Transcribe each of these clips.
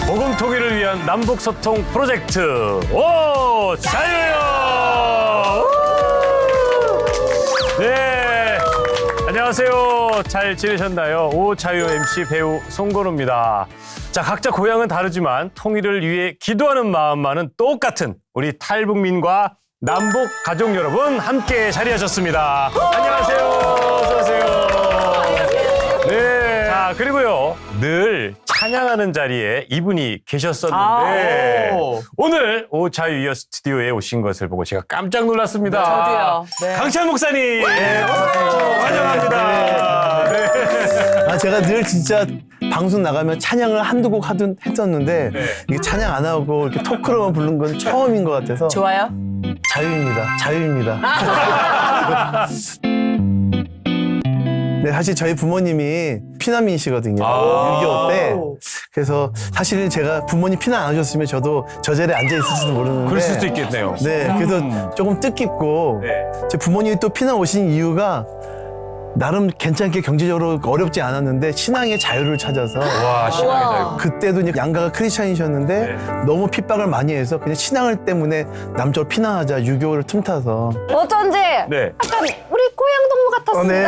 복음 통일을 위한 남북 소통 프로젝트 오 자유요. 네, 안녕하세요. 잘 지내셨나요? 오 자유 MC 배우 송건호입니다. 자, 각자 고향은 다르지만 통일을 위해 기도하는 마음만은 똑같은 우리 탈북민과 남북 가족 여러분 함께 자리하셨습니다. 안녕하세요. 어서 오세요. 네. 자, 그리고요. 늘 찬양하는 자리에 이분이 계셨었는데 오늘 오자유이어 스튜디오에 오신 것을 보고 제가 깜짝 놀랐습니다. 저도요. 네. 강찬 목사님. 네. 환영합니다. 네. 아, 제가 늘 진짜 방송 나가면 찬양을 한두 곡 했었는데 네. 이게 찬양 안 하고 이렇게 토크로만 부른 건 처음인 것 같아서 좋아요? 자유입니다. 자유입니다. 네, 사실 저희 부모님이 피난민이시거든요. 6.25 때. 그래서 사실은 제가 부모님 피난 안 하셨으면 저도 저 자리에 앉아 있을지도 모르는데. 그럴 수도 있겠네요. 네, 그래서 조금 뜻깊고 네. 제 부모님이 또 피난 오신 이유가 나름 괜찮게 경제적으로 어렵지 않았는데 신앙의 자유를 찾아서 와, 신앙의 자유. 그때도 이제 양가가 크리스찬이셨는데 네. 너무 핍박을 많이 해서 그냥 신앙을 때문에 남쪽으로 피난하자 6.25를 틈타서 어쩐지 네. 약간 우리 고향 동무 같았습니다. 네,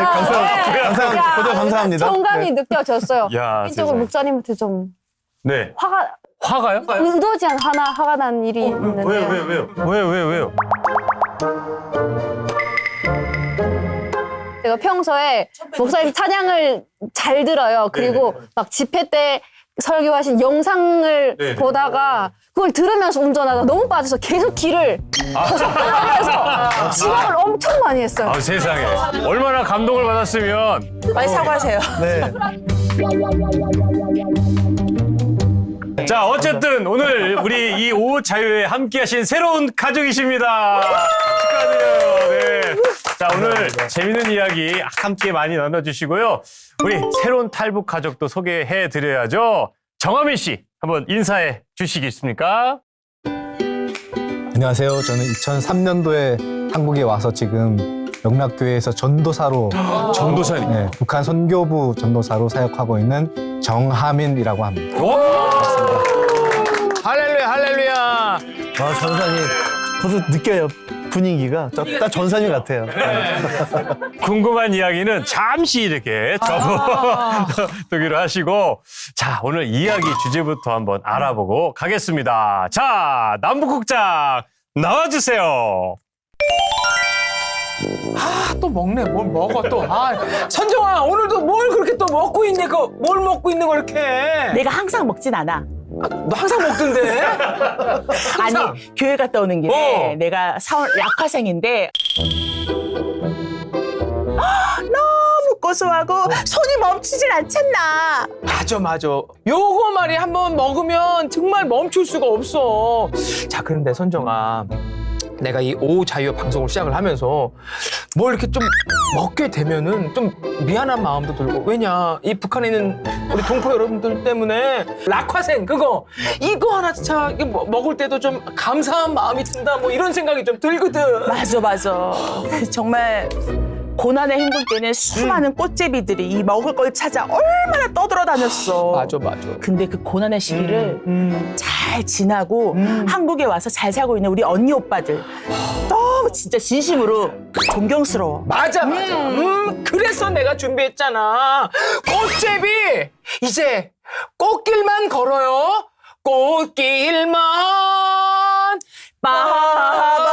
감사합니다. 고정 감사합니다. 정감이 네. 느껴졌어요. 야, 이쪽으로 세상에. 목사님한테 좀 네. 화가 화가요? 의도지 않은 화가 난 일이 있는데 왜요? 제가 평소에 목사님 찬양을 잘 들어요. 그리고 막 집회 때 설교하신 영상을 네네. 보다가 그걸 들으면서 운전하다 너무 빠져서 계속 길을 하면서 지각을 엄청 많이 했어요. 아, 세상에. 얼마나 감동을 받았으면. 빨리 사과하세요. 네. 자, 어쨌든 오늘 우리 이 오자유에 함께하신 새로운 가족이십니다. 축하드려요. 네. 자, 오늘 재밌는 이야기 함께 많이 나눠주시고요. 우리 새로운 탈북 가족도 소개해드려야죠. 정하민 씨, 한번 인사해 주시겠습니까? 안녕하세요. 저는 2003년도에 한국에 와서 지금 영락교회에서 전도사로 전도사님. 네, 북한 선교부 전도사로 사역하고 있는 정하민이라고 합니다. 오! 할렐루야, 할렐루야. 아, 전사님 벌써 느껴요. 분위기가 딱 전사님 같아요. 궁금한 이야기는 잠시 이렇게 접어두기로 하시고, 자, 오늘 이야기 주제부터 한번 알아보고 가겠습니다. 자, 남북국장 나와주세요. 또 먹네. 뭘 먹어 또. 선정아, 오늘도 뭘 그렇게 또 먹고 있네. 뭘 먹고 있는 거 이렇게. 내가 항상 먹진 않아. 너 항상 먹던데. 아니, 교회 갔다 오는 길에 어. 내가 사온 약화생인데 너무 고소하고 손이 멈추질 않잖아. 맞아. 요거 말이 한번 먹으면 정말 멈출 수가 없어. 자, 그런데 선정아, 내가 이 오자유 방송을 시작을 하면서 뭘 이렇게 좀 먹게 되면은 좀 미안한 마음도 들고, 왜냐, 이 북한에 있는 우리 동포 여러분들 때문에 락화생 이거 하나 진짜 먹을 때도 좀 감사한 마음이 든다, 뭐 이런 생각이 좀 들거든. 맞아. 그 정말 고난의 힘들 때는 수많은 꽃제비들이 이 먹을 걸 찾아 얼마나 떠돌아다녔어. 맞아. 근데 그 고난의 시기를 잘 지나고 한국에 와서 잘 살고 있는 우리 언니 오빠들 너무 진짜 진심으로 존경스러워. 맞아. 그래서 내가 준비했잖아. 꽃제비, 이제 꽃길만 걸어요. 꽃길만 빠바.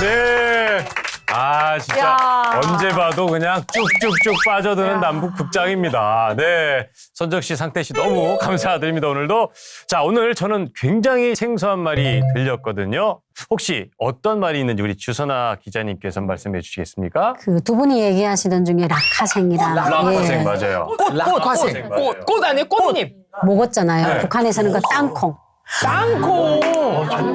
네. 아, 진짜 야. 언제 봐도 그냥 쭉쭉쭉 빠져드는 남북 국장입니다. 네. 선정 씨, 상태 씨 너무 감사드립니다, 오늘도. 자, 오늘 저는 굉장히 생소한 말이 들렸거든요. 혹시 어떤 말이 있는지 우리 주선아 기자님께서 말씀해 주시겠습니까? 그 두 분이 얘기하시던 중에 락화생이라 락화생 맞아요. 꽃화생. 꽃 아니에요? 꽃잎. 먹었잖아요. 네. 북한에서는 그 땅콩. 땅콩.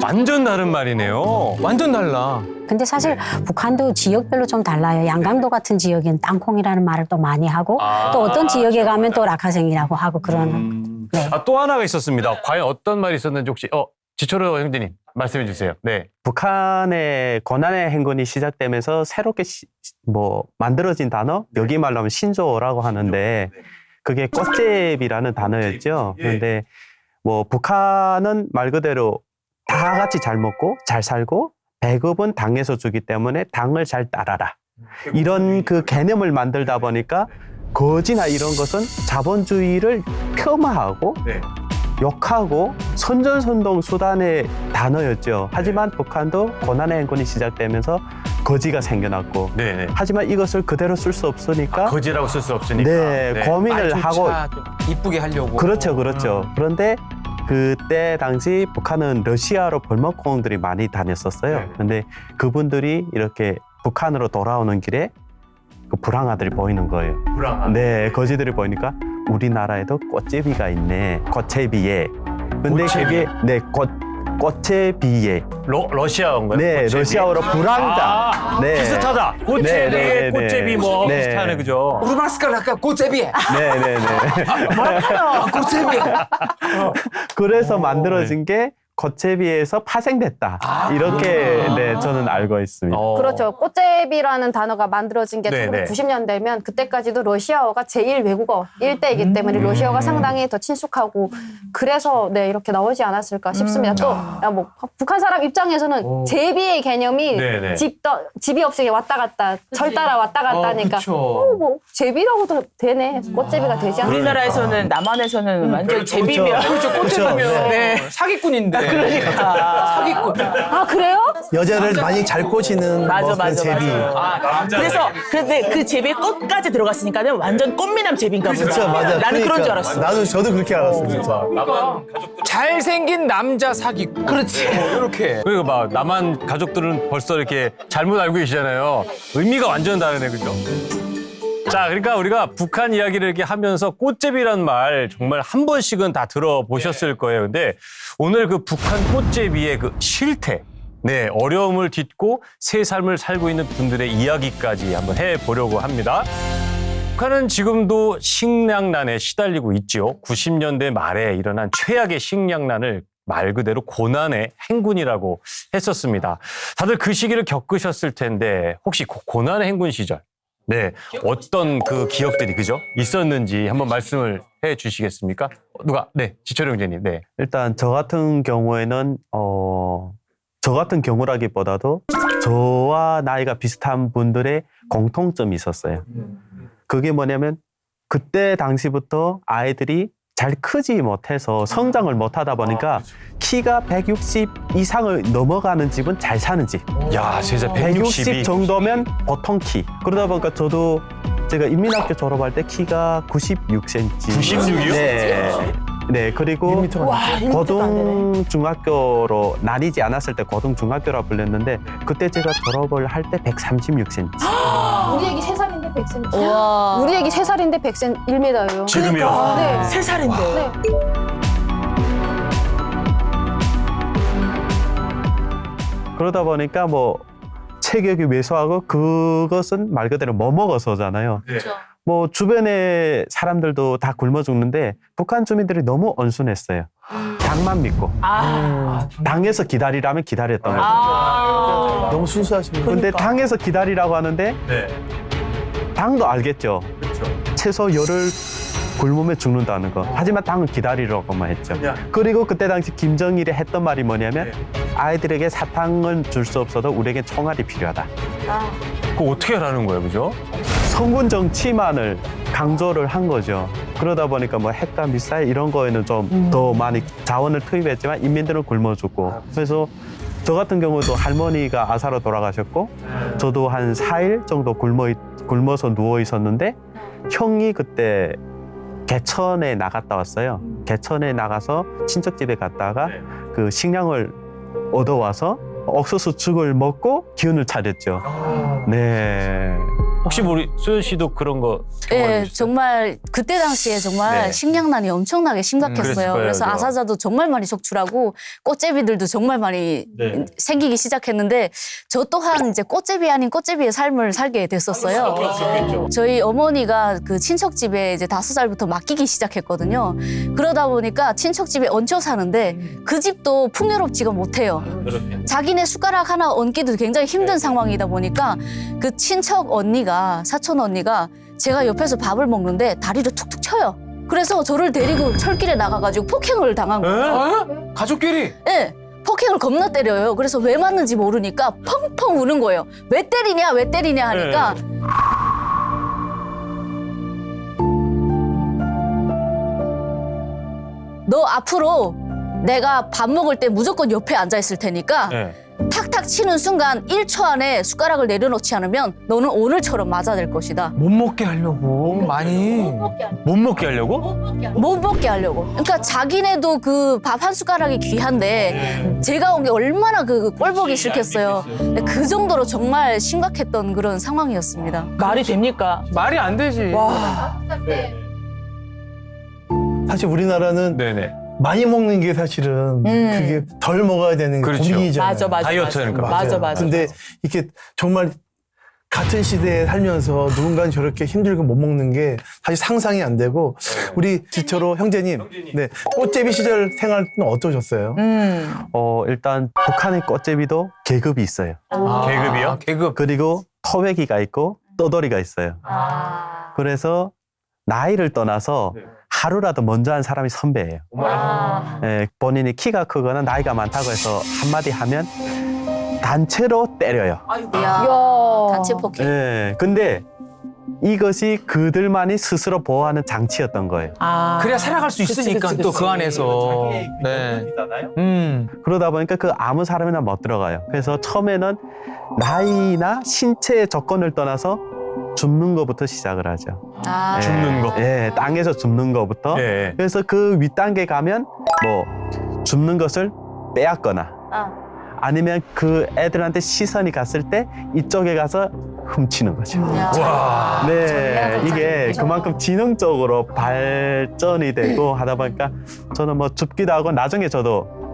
완전 다른 말이네요. 완전 달라. 근데 사실 북한도 지역별로 좀 달라요. 양강도 같은 지역엔 땅콩이라는 말을 또 많이 하고 또 어떤 지역에 가면 또 락화생이라고 하고 그러는. 네. 아, 또 하나가 있었습니다. 과연 어떤 말이 있었는지 혹시 지초로 형제님 말씀해 주세요. 네. 북한의 고난의 행군이 시작되면서 새롭게 만들어진 단어, 여기 말로 하면 신조어라고 하는데 그게 꽃제비라는 단어였죠. 그런데 뭐 북한은 말 그대로 다 같이 잘 먹고 잘 살고 배급은 당에서 주기 때문에 당을 잘 따라라. 이런 그 개념을 만들다 보니까 거지나 이런 것은 자본주의를 폄하하고 욕하고 선전선동 수단의 단어였죠. 하지만 북한도 고난의 행군이 시작되면서 거지가 생겨났고 네네. 하지만 이것을 그대로 쓸 수 없으니까 거지라고 쓸 수 없으니까. 네, 고민을 하고 이쁘게 하려고. 그렇죠. 그런데 그때 당시 북한은 러시아로 벌목공들이 많이 다녔었어요. 네. 근데 그분들이 이렇게 북한으로 돌아오는 길에 그 불황아들이 보이는 거예요. 불황아. 네, 거지들이 보이니까 우리나라에도 꽃제비가 있네. 꽃제비에. 근데 꽃제비. 그게 꽃제비에. 러시아어인가요? 네, 꽃제비? 러시아어로 불황자. 아, 네. 비슷하다. 꽃제비에 네. 꽃제비 뭐 네. 비슷하네, 그죠? 우르마스칼라카 꽃제비. 네네네. 꽃제비. 그래서 만들어진 게 꽃제비에서 파생됐다. 이렇게 네, 저는 알고 있습니다. 그렇죠. 꽃제비라는 단어가 만들어진 게 네네. 1990년대면 그때까지도 러시아어가 제1 외국어 1대이기 때문에 러시아어가 상당히 더 친숙하고 그래서 네, 이렇게 나오지 않았을까 싶습니다. 또 뭐 북한 사람 입장에서는 제비의 개념이 네네. 집이 없으니 왔다 갔다 절 따라 왔다 갔다 하니까 그쵸. 뭐 제비라고도 되네. 꽃제비가 되지 않나. 우리나라에서는 남한에서는 완전 제비면 그렇죠. 꽃제비면 네. 사기꾼인데. 그러니까 사기꾼. 아 그래요? 여자를 많이 잘 꼬시는 맞아, 뭐 그런 맞아, 제비. 맞아. 그래서 그런데 그 제비의 꽃까지 들어갔으니까는 완전 꽃미남 제비인가 보다. 그렇죠, 맞아. 나는 그런 줄 알았어. 저도 그렇게 알았어, 진짜. 잘생긴 남자 사기꾼. 그렇지. 이렇게. 그리고 막 남한 가족들은 벌써 이렇게 잘못 알고 계시잖아요. 의미가 완전 다르네, 그죠? 자, 그러니까 우리가 북한 이야기를 이렇게 하면서 꽃제비란 말 정말 한 번씩은 다 들어보셨을 거예요. 근데 오늘 그 북한 꽃제비의 그 실태, 네, 어려움을 딛고 새 삶을 살고 있는 분들의 이야기까지 한번 해보려고 합니다. 북한은 지금도 식량난에 시달리고 있죠. 90년대 말에 일어난 최악의 식량난을 말 그대로 고난의 행군이라고 했었습니다. 다들 그 시기를 겪으셨을 텐데 혹시 고난의 행군 시절 네, 어떤 그 기억들이 그죠? 있었는지 한번 말씀을 해 주시겠습니까? 누가? 네, 지철 형제님. 네. 일단 저 같은 경우에는 저 같은 경우라기보다도 저와 나이가 비슷한 분들의 공통점이 있었어요. 그게 뭐냐면 그때 당시부터 아이들이 잘 크지 못해서 성장을 못하다 보니까 키가 160 이상을 넘어가는 집은 잘 사는 집. 야, 세상 160 162. 정도면 보통 키. 그러다 보니까 저도 제가 인민학교 졸업할 때 키가 96cm. 96이요? 네. 네, 그리고 와, 1m도 안 되네. 고등 중학교로 나뉘지 않았을 때 고등 중학교라 불렸는데 그때 제가 졸업을 할 때 136cm. 우리 애기 3살인데 100cm. 우리 애기 3살인데 101m예요. 지금이요? 네. 3살인데. 네. 그러다 보니까 뭐 체격이 왜소하고 그것은 말 그대로 뭐 먹어서잖아요. 뭐 주변의 사람들도 다 굶어 죽는데 북한 주민들이 너무 온순했어요. 당만 믿고 당에서 기다리라면 기다렸던 거죠. 너무 순수하십니다. 근데 당에서 기다리라고 하는데 네. 당도 알겠죠. 그렇죠. 최소 열흘 굶으면 죽는다는 거. 하지만 당은 기다리라고만 했죠. 그리고 그때 당시 김정일이 했던 말이 뭐냐면 아이들에게 사탕은 줄 수 없어도 우리에게 총알이 필요하다. 그거 어떻게 하라는 거예요, 그죠? 성군 정치만을 강조를 한 거죠. 그러다 보니까 뭐 핵과 미사일 이런 거에는 좀 더 많이 자원을 투입했지만 인민들은 굶어 죽고. 그래서 저 같은 경우도 할머니가 아사로 돌아가셨고 저도 한 4일 정도 굶어서 누워 있었는데 형이 그때 개천에 나갔다 왔어요. 개천에 나가서 친척집에 갔다가 그 식량을 얻어와서 옥수수 죽을 먹고 기운을 차렸죠. 네. 혹시 우리 소연 씨도 그런 거 예, 경험해보셨어요? 정말 그때 당시에 정말 네. 식량난이 엄청나게 그랬을 심각했어요. 거예요, 그래서 그죠? 아사자도 정말 많이 속출하고 꽃제비들도 정말 많이 네. 생기기 시작했는데 저 또한 이제 꽃제비 아닌 꽃제비의 삶을 살게 됐었어요. 저희 어머니가 그 친척 집에 이제 5살부터 맡기기 시작했거든요. 그러다 보니까 친척 집에 얹혀 사는데 그 집도 풍요롭지가 못해요. 자기네 숟가락 하나 얹기도 굉장히 힘든 상황이다 보니까 그 친척 언니가 사촌 언니가 제가 옆에서 밥을 먹는데 다리를 툭툭 쳐요. 그래서 저를 데리고 철길에 나가가지고 폭행을 당한 거예요. 가족끼리? 네. 폭행을 겁나 때려요. 그래서 왜 맞는지 모르니까 펑펑 우는 거예요. 왜 때리냐, 왜 때리냐 하니까 너 앞으로 내가 밥 먹을 때 무조건 옆에 앉아 있을 테니까 탁탁 치는 순간 1초 안에 숟가락을 내려놓지 않으면 너는 오늘처럼 맞아낼 것이다. 못 먹게 하려고 많이. 못 먹게 하려고? 못 먹게 하려고. 그러니까 자기네도 그 밥 한 숟가락이 귀한데 제가 온 게 얼마나 그 꼴보기 싫겠어요. 근데 그 정도로 정말 심각했던 그런 상황이었습니다. 말이 됩니까? 말이 안 되지. 와. 사실 우리나라는 네네. 많이 먹는 게 사실은 그게 덜 먹어야 되는 게 그렇죠. 고민이잖아요. 맞아. 다이어트니까. 맞아. 근데 이게 정말 같은 시대에 살면서 누군가는 저렇게 힘들고 못 먹는 게 사실 상상이 안 되고 우리 지철호 형제님, 네 꽃제비 시절 생활은 어떠셨어요? 일단 북한의 꽃제비도 계급이 있어요. 계급이요? 계급. 그리고 토외기가 있고 떠돌이가 있어요. 그래서 나이를 떠나서 하루라도 먼저 한 사람이 선배예요. 예, 본인이 키가 크거나 나이가 많다고 해서 한마디 하면 단체로 때려요. 이야, 단체 폭행. 예, 근데 이것이 그들만이 스스로 보호하는 장치였던 거예요. 그래야 살아갈 수 있으니까 그치. 또 그 안에서. 네. 그러다 보니까 그 아무 사람이나 못 들어가요. 그래서 처음에는 나이나 신체의 조건을 떠나서 줍는 것부터 시작을 하죠. 아. 줍는 거? 예, 땅에서 줍는 것부터. 예. 그래서 그 윗단계 가면 뭐 줍는 것을 빼앗거나 아니면 그 애들한테 시선이 갔을 때 이쪽에 가서 훔치는 거죠. 와. 네, 이게 그만큼 지능적으로 발전이 되고 하다 보니까 저는 뭐 줍기도 하고 나중에 저도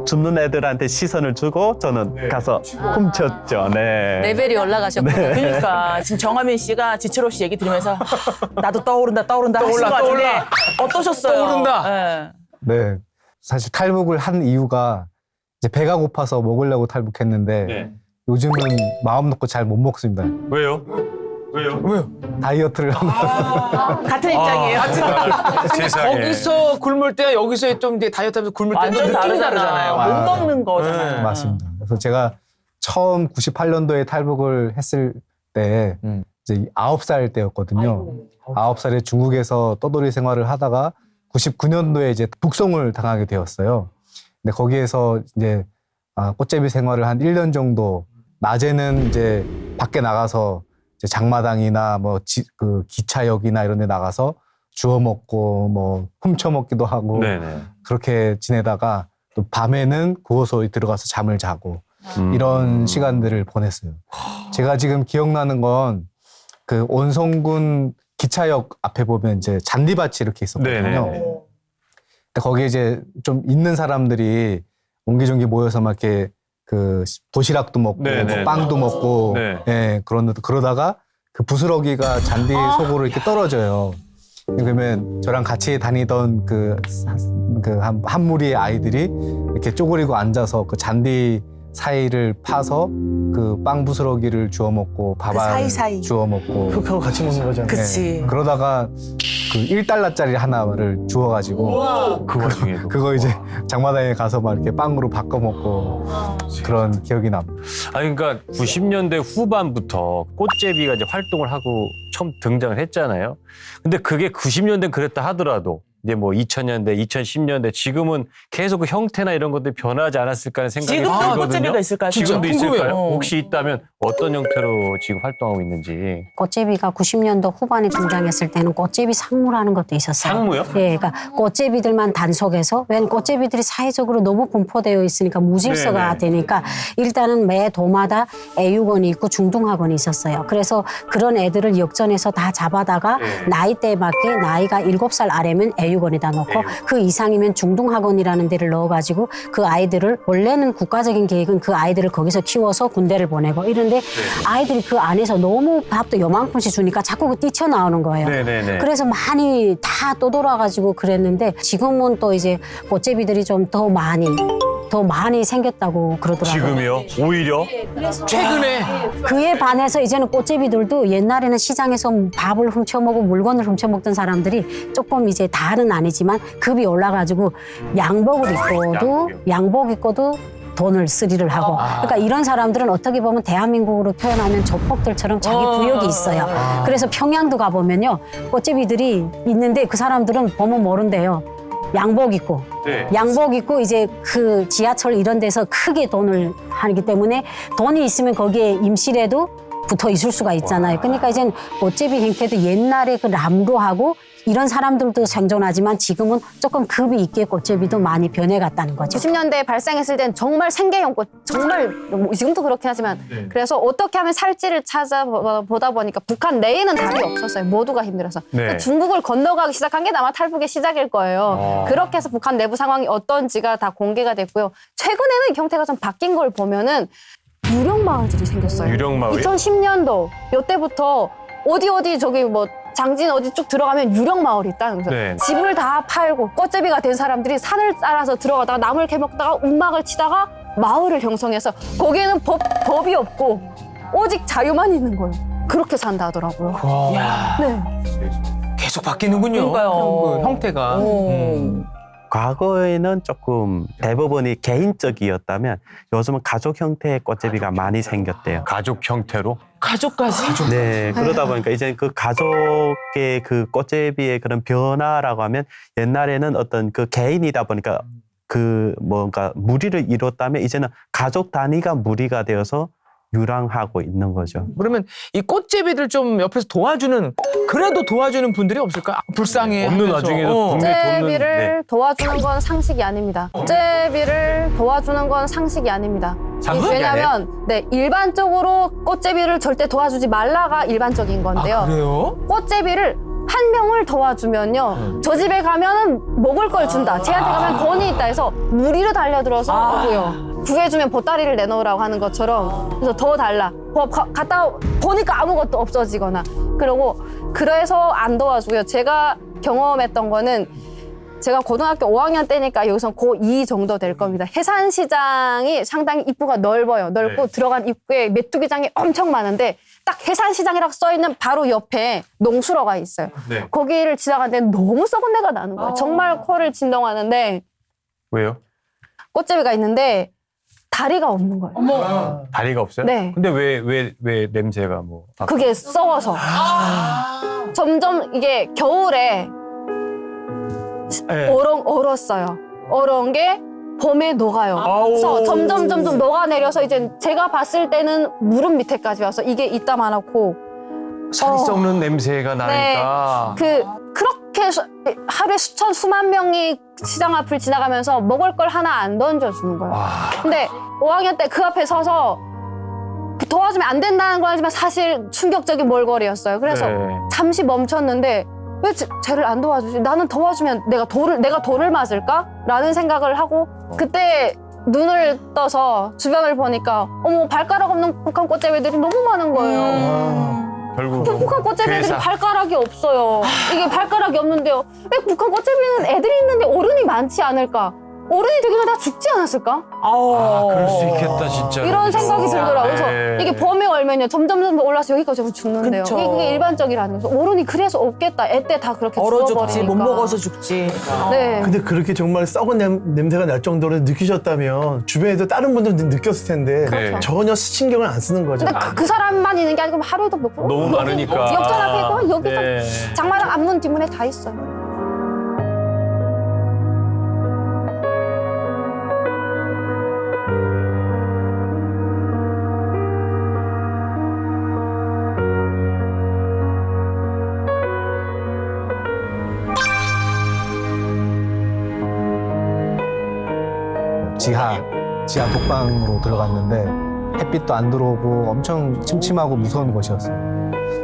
줍는 애들한테 시선을 주고 저는 가서 훔쳤죠. 네. 레벨이 올라가셨구나. 그러니까 지금 정하민 씨가 지철호 씨 얘기 들으면서 나도 떠오른다 하신 것 같은데 어떠셨어요? 떠오른다. 네. 네. 사실 탈북을 한 이유가 이제 배가 고파서 먹으려고 탈북했는데 요즘은 마음 놓고 잘 못 먹습니다. 왜요? 왜요? 다이어트를 하면 같은 입장이에요. 세상에. 거기서 굶을 때 여기서 좀 이제 다이어트 하면서 굶을 때는 완전 느낌이 다르잖아요. 다르잖아요. 못 먹는 거잖아요. 맞습니다. 그래서 제가 처음 98년도에 탈북을 했을 때 이제 9살 때였거든요. 9살에 중국에서 떠돌이 생활을 하다가 99년도에 이제 북송을 당하게 되었어요. 근데 거기에서 이제 꽃제비 생활을 한 1년 정도, 낮에는 이제 밖에 나가서 이제 장마당이나 뭐 그 기차역이나 이런 데 나가서 주워 먹고 뭐 훔쳐 먹기도 하고 네네. 그렇게 지내다가 또 밤에는 구호소에 들어가서 잠을 자고 이런 시간들을 보냈어요. 제가 지금 기억나는 건 그 온성군 기차역 앞에 보면 이제 잔디밭이 이렇게 있었거든요. 네네. 근데 거기에 이제 좀 있는 사람들이 옹기종기 모여서 막 이렇게 그 도시락도 먹고 네네. 뭐 빵도 먹고 네. 예, 그러다가 그 부스러기가 잔디 속으로 이렇게 떨어져요. 그러면 저랑 같이 다니던 한 무리의 아이들이 이렇게 쪼그리고 앉아서 그 잔디 사이를 파서 그 빵 부스러기를 주워 먹고 밥알 사이사이. 주워 먹고 그렇게 하고 같이 먹는 거잖아요. 그치. 그러다가 그 1달러짜리 하나를 주워가지고 그 와중에도. 그거 이제 장마당에 가서 막 이렇게 빵으로 바꿔 먹고 그런 기억이 납니다. 아니 그러니까 90년대 후반부터 꽃제비가 이제 활동을 하고 처음 등장을 했잖아요. 근데 그게 90년대는 그랬다 하더라도 이제 뭐 2000년대, 2010년대 지금은 계속 그 형태나 이런 것들이 변하지 않았을까 하는 생각이 지금도 들거든요. 꽃제비가 있을까요? 지금도 진짜 있을까요? 궁금해요. 혹시 있다면 어떤 형태로 지금 활동하고 있는지. 꽃제비가 90년도 후반에 등장했을 때는 꽃제비 상무라는 것도 있었어요. 상무요? 예, 그러니까 꽃제비들만 단속해서 왜냐면 꽃제비들이 사회적으로 너무 분포되어 있으니까 무질서가 네네. 되니까 일단은 매 도마다 애육원이 있고 중등학원이 있었어요. 그래서 그런 애들을 역전해서 다 잡아다가 나이대에 맞게 나이가 7살 아래면 애육원에다 놓고 그 이상이면 중등학원이라는 데를 넣어가지고 그 아이들을 원래는 국가적인 계획은 그 아이들을 거기서 키워서 군대를 보내고 이런데 아이들이 그 안에서 너무 밥도 요만큼씩 주니까 자꾸 그 뛰쳐나오는 거예요. 네네네. 그래서 많이 다 떠돌아가지고 그랬는데 지금은 또 이제 꽃제비들이 좀 더 많이 더 많이 생겼다고 그러더라고요. 지금이요? 오히려? 최근에 그에 반해서 이제는 꽃제비들도 옛날에는 시장에서 밥을 훔쳐먹고 물건을 훔쳐먹던 사람들이 조금 이제 다는 아니지만 급이 올라가지고 양복을 입고도 돈을 쓰리를 하고 그러니까 이런 사람들은 어떻게 보면 대한민국으로 표현하면 조폭들처럼 자기 구역이 있어요. 그래서 평양도 가보면요. 꽃제비들이 있는데 그 사람들은 보면 모른대요. 양복 입고 양복 입고 이제 그 지하철 이런 데서 크게 돈을 하기 때문에 돈이 있으면 거기에 임실에도 붙어 있을 수가 있잖아요. 그러니까 이제 꽃제비 행태도 옛날에 그 람로하고 이런 사람들도 생존하지만 지금은 조금 급이 있게 꽃제비도 많이 변해갔다는 거죠. 90년대에 발생했을 땐 정말 생계형꽃, 정말 뭐 지금도 그렇긴 하지만 그래서 어떻게 하면 살지를 찾아보다 보니까 북한 내에는 답이 없었어요. 모두가 힘들어서. 네. 중국을 건너가기 시작한 게 아마 탈북의 시작일 거예요. 그렇게 해서 북한 내부 상황이 어떤지가 다 공개가 됐고요. 최근에는 형태가 좀 바뀐 걸 보면은 유령 마을들이 생겼어요. 유령 마을이? 2010년도 이때부터 어디 저기 뭐 장진 어디 쭉 들어가면 유령 마을이 있다는 거죠. 네. 집을 다 팔고 꽃제비가 된 사람들이 산을 따라서 들어가다가 나무를 캐먹다가 움막을 치다가 마을을 형성해서 거기에는 법이 없고 오직 자유만 있는 거예요. 그렇게 산다 하더라고요. 네. 계속 바뀌는군요. 그러니까요. 그 형태가. 과거에는 조금 대부분이 개인적이었다면 요즘은 가족 형태의 꽃제비가 많이 생겼대요. 가족 형태로? 가족까지? 네, 그러다 보니까 이제 그 가족의 그 꽃제비의 그런 변화라고 하면 옛날에는 어떤 그 개인이다 보니까 그 뭔가 무리를 이뤘다면 이제는 가족 단위가 무리가 되어서 유랑하고 있는 거죠. 그러면 이 꽃제비들 좀 옆에서 그래도 도와주는 분들이 없을까? 불쌍해. 없는 하면서. 와중에도 국내 돈은 꽃제비를 도와주는 건 상식이 아닙니다. 꽃제비를 도와주는 건 상식이 아닙니다. 상식이 왜냐하면 일반적으로 꽃제비를 절대 도와주지 말라가 일반적인 건데요. 아, 그래요? 꽃제비를 한 명을 도와주면요. 저 집에 가면은 먹을 걸 준다. 쟤한테 가면 돈이 있다 해서 무리로 달려들어서 오고요. 구해주면 보따리를 내놓으라고 하는 것처럼 그래서 더 달라. 갔다 보니까 아무것도 없어지거나 그래서 안 도와주고요. 제가 경험했던 거는 제가 고등학교 5학년 때니까 여기서 고2 정도 될 겁니다. 해산시장이 상당히 입구가 넓어요. 넓고 들어간 입구에 메뚜기장이 엄청 많은데 딱 해산시장이라고 써있는 바로 옆에 농수로가 있어요. 거기를 지나가는데 너무 썩은 내가 나는 거예요. 정말 코를 진동하는데 왜요? 꽃제비가 있는데 다리가 없는 거예요. 다리가 없어요? 네. 근데 왜 냄새가 뭐? 그게 썩어서. 점점 이게 겨울에 얼었어요. 얼은 게 봄에 녹아요. 그래서 점점 녹아내려서 이제 제가 봤을 때는 무릎 밑에까지 와서 이게 이따만하고 살이 썩는 냄새가 나니까. 그렇게 하루에 수만 명이 시장 앞을 지나가면서 먹을 걸 하나 안 던져주는 거예요. 근데 5학년 때 그 앞에 서서 도와주면 안 된다는 건 알지만 사실 충격적인 몰골이었어요. 그래서 잠시 멈췄는데 왜 쟤를 안 도와주지? 나는 도와주면 내가 돌을 맞을까? 라는 생각을 하고 그때 눈을 떠서 주변을 보니까 어머 발가락 없는 북한 꽃제비들이 너무 많은 거예요. 결국 북한 꽃제비들이 괴사. 발가락이 없어요. 이게 발가락이 없는데요. 왜 북한 꽃제비는 애들이 있는데 어른이 많지 않을까? 어른이 되기는 다 죽지 않았을까? 그럴 수 있겠다 진짜. 이런 생각이 들더라고요. 그래서 네. 이게 봄에 얼면요 점점 올라서 여기까지 오면 죽는데요. 그쵸. 이게 일반적이라는 거죠. 어른이 그래서 없겠다. 애때 다 그렇게 얼어 죽지, 죽어버리니까. 못 먹어서 죽지. 네. 근데 그렇게 정말 썩은 냄새가 날 정도로 느끼셨다면 주변에도 다른 분들도 느꼈을 텐데 그렇죠. 전혀 신경을 안 쓰는 거죠. 근데 그 사람만 있는 게 아니고 하루에도 몇 번. 너무 많으니까. 역전 앞에 있고 여기서 네. 장마당 앞문 뒷문에 다 있어요. 지하 독방으로 들어갔는데 햇빛도 안 들어오고 엄청 침침하고 무서운 곳이었어요.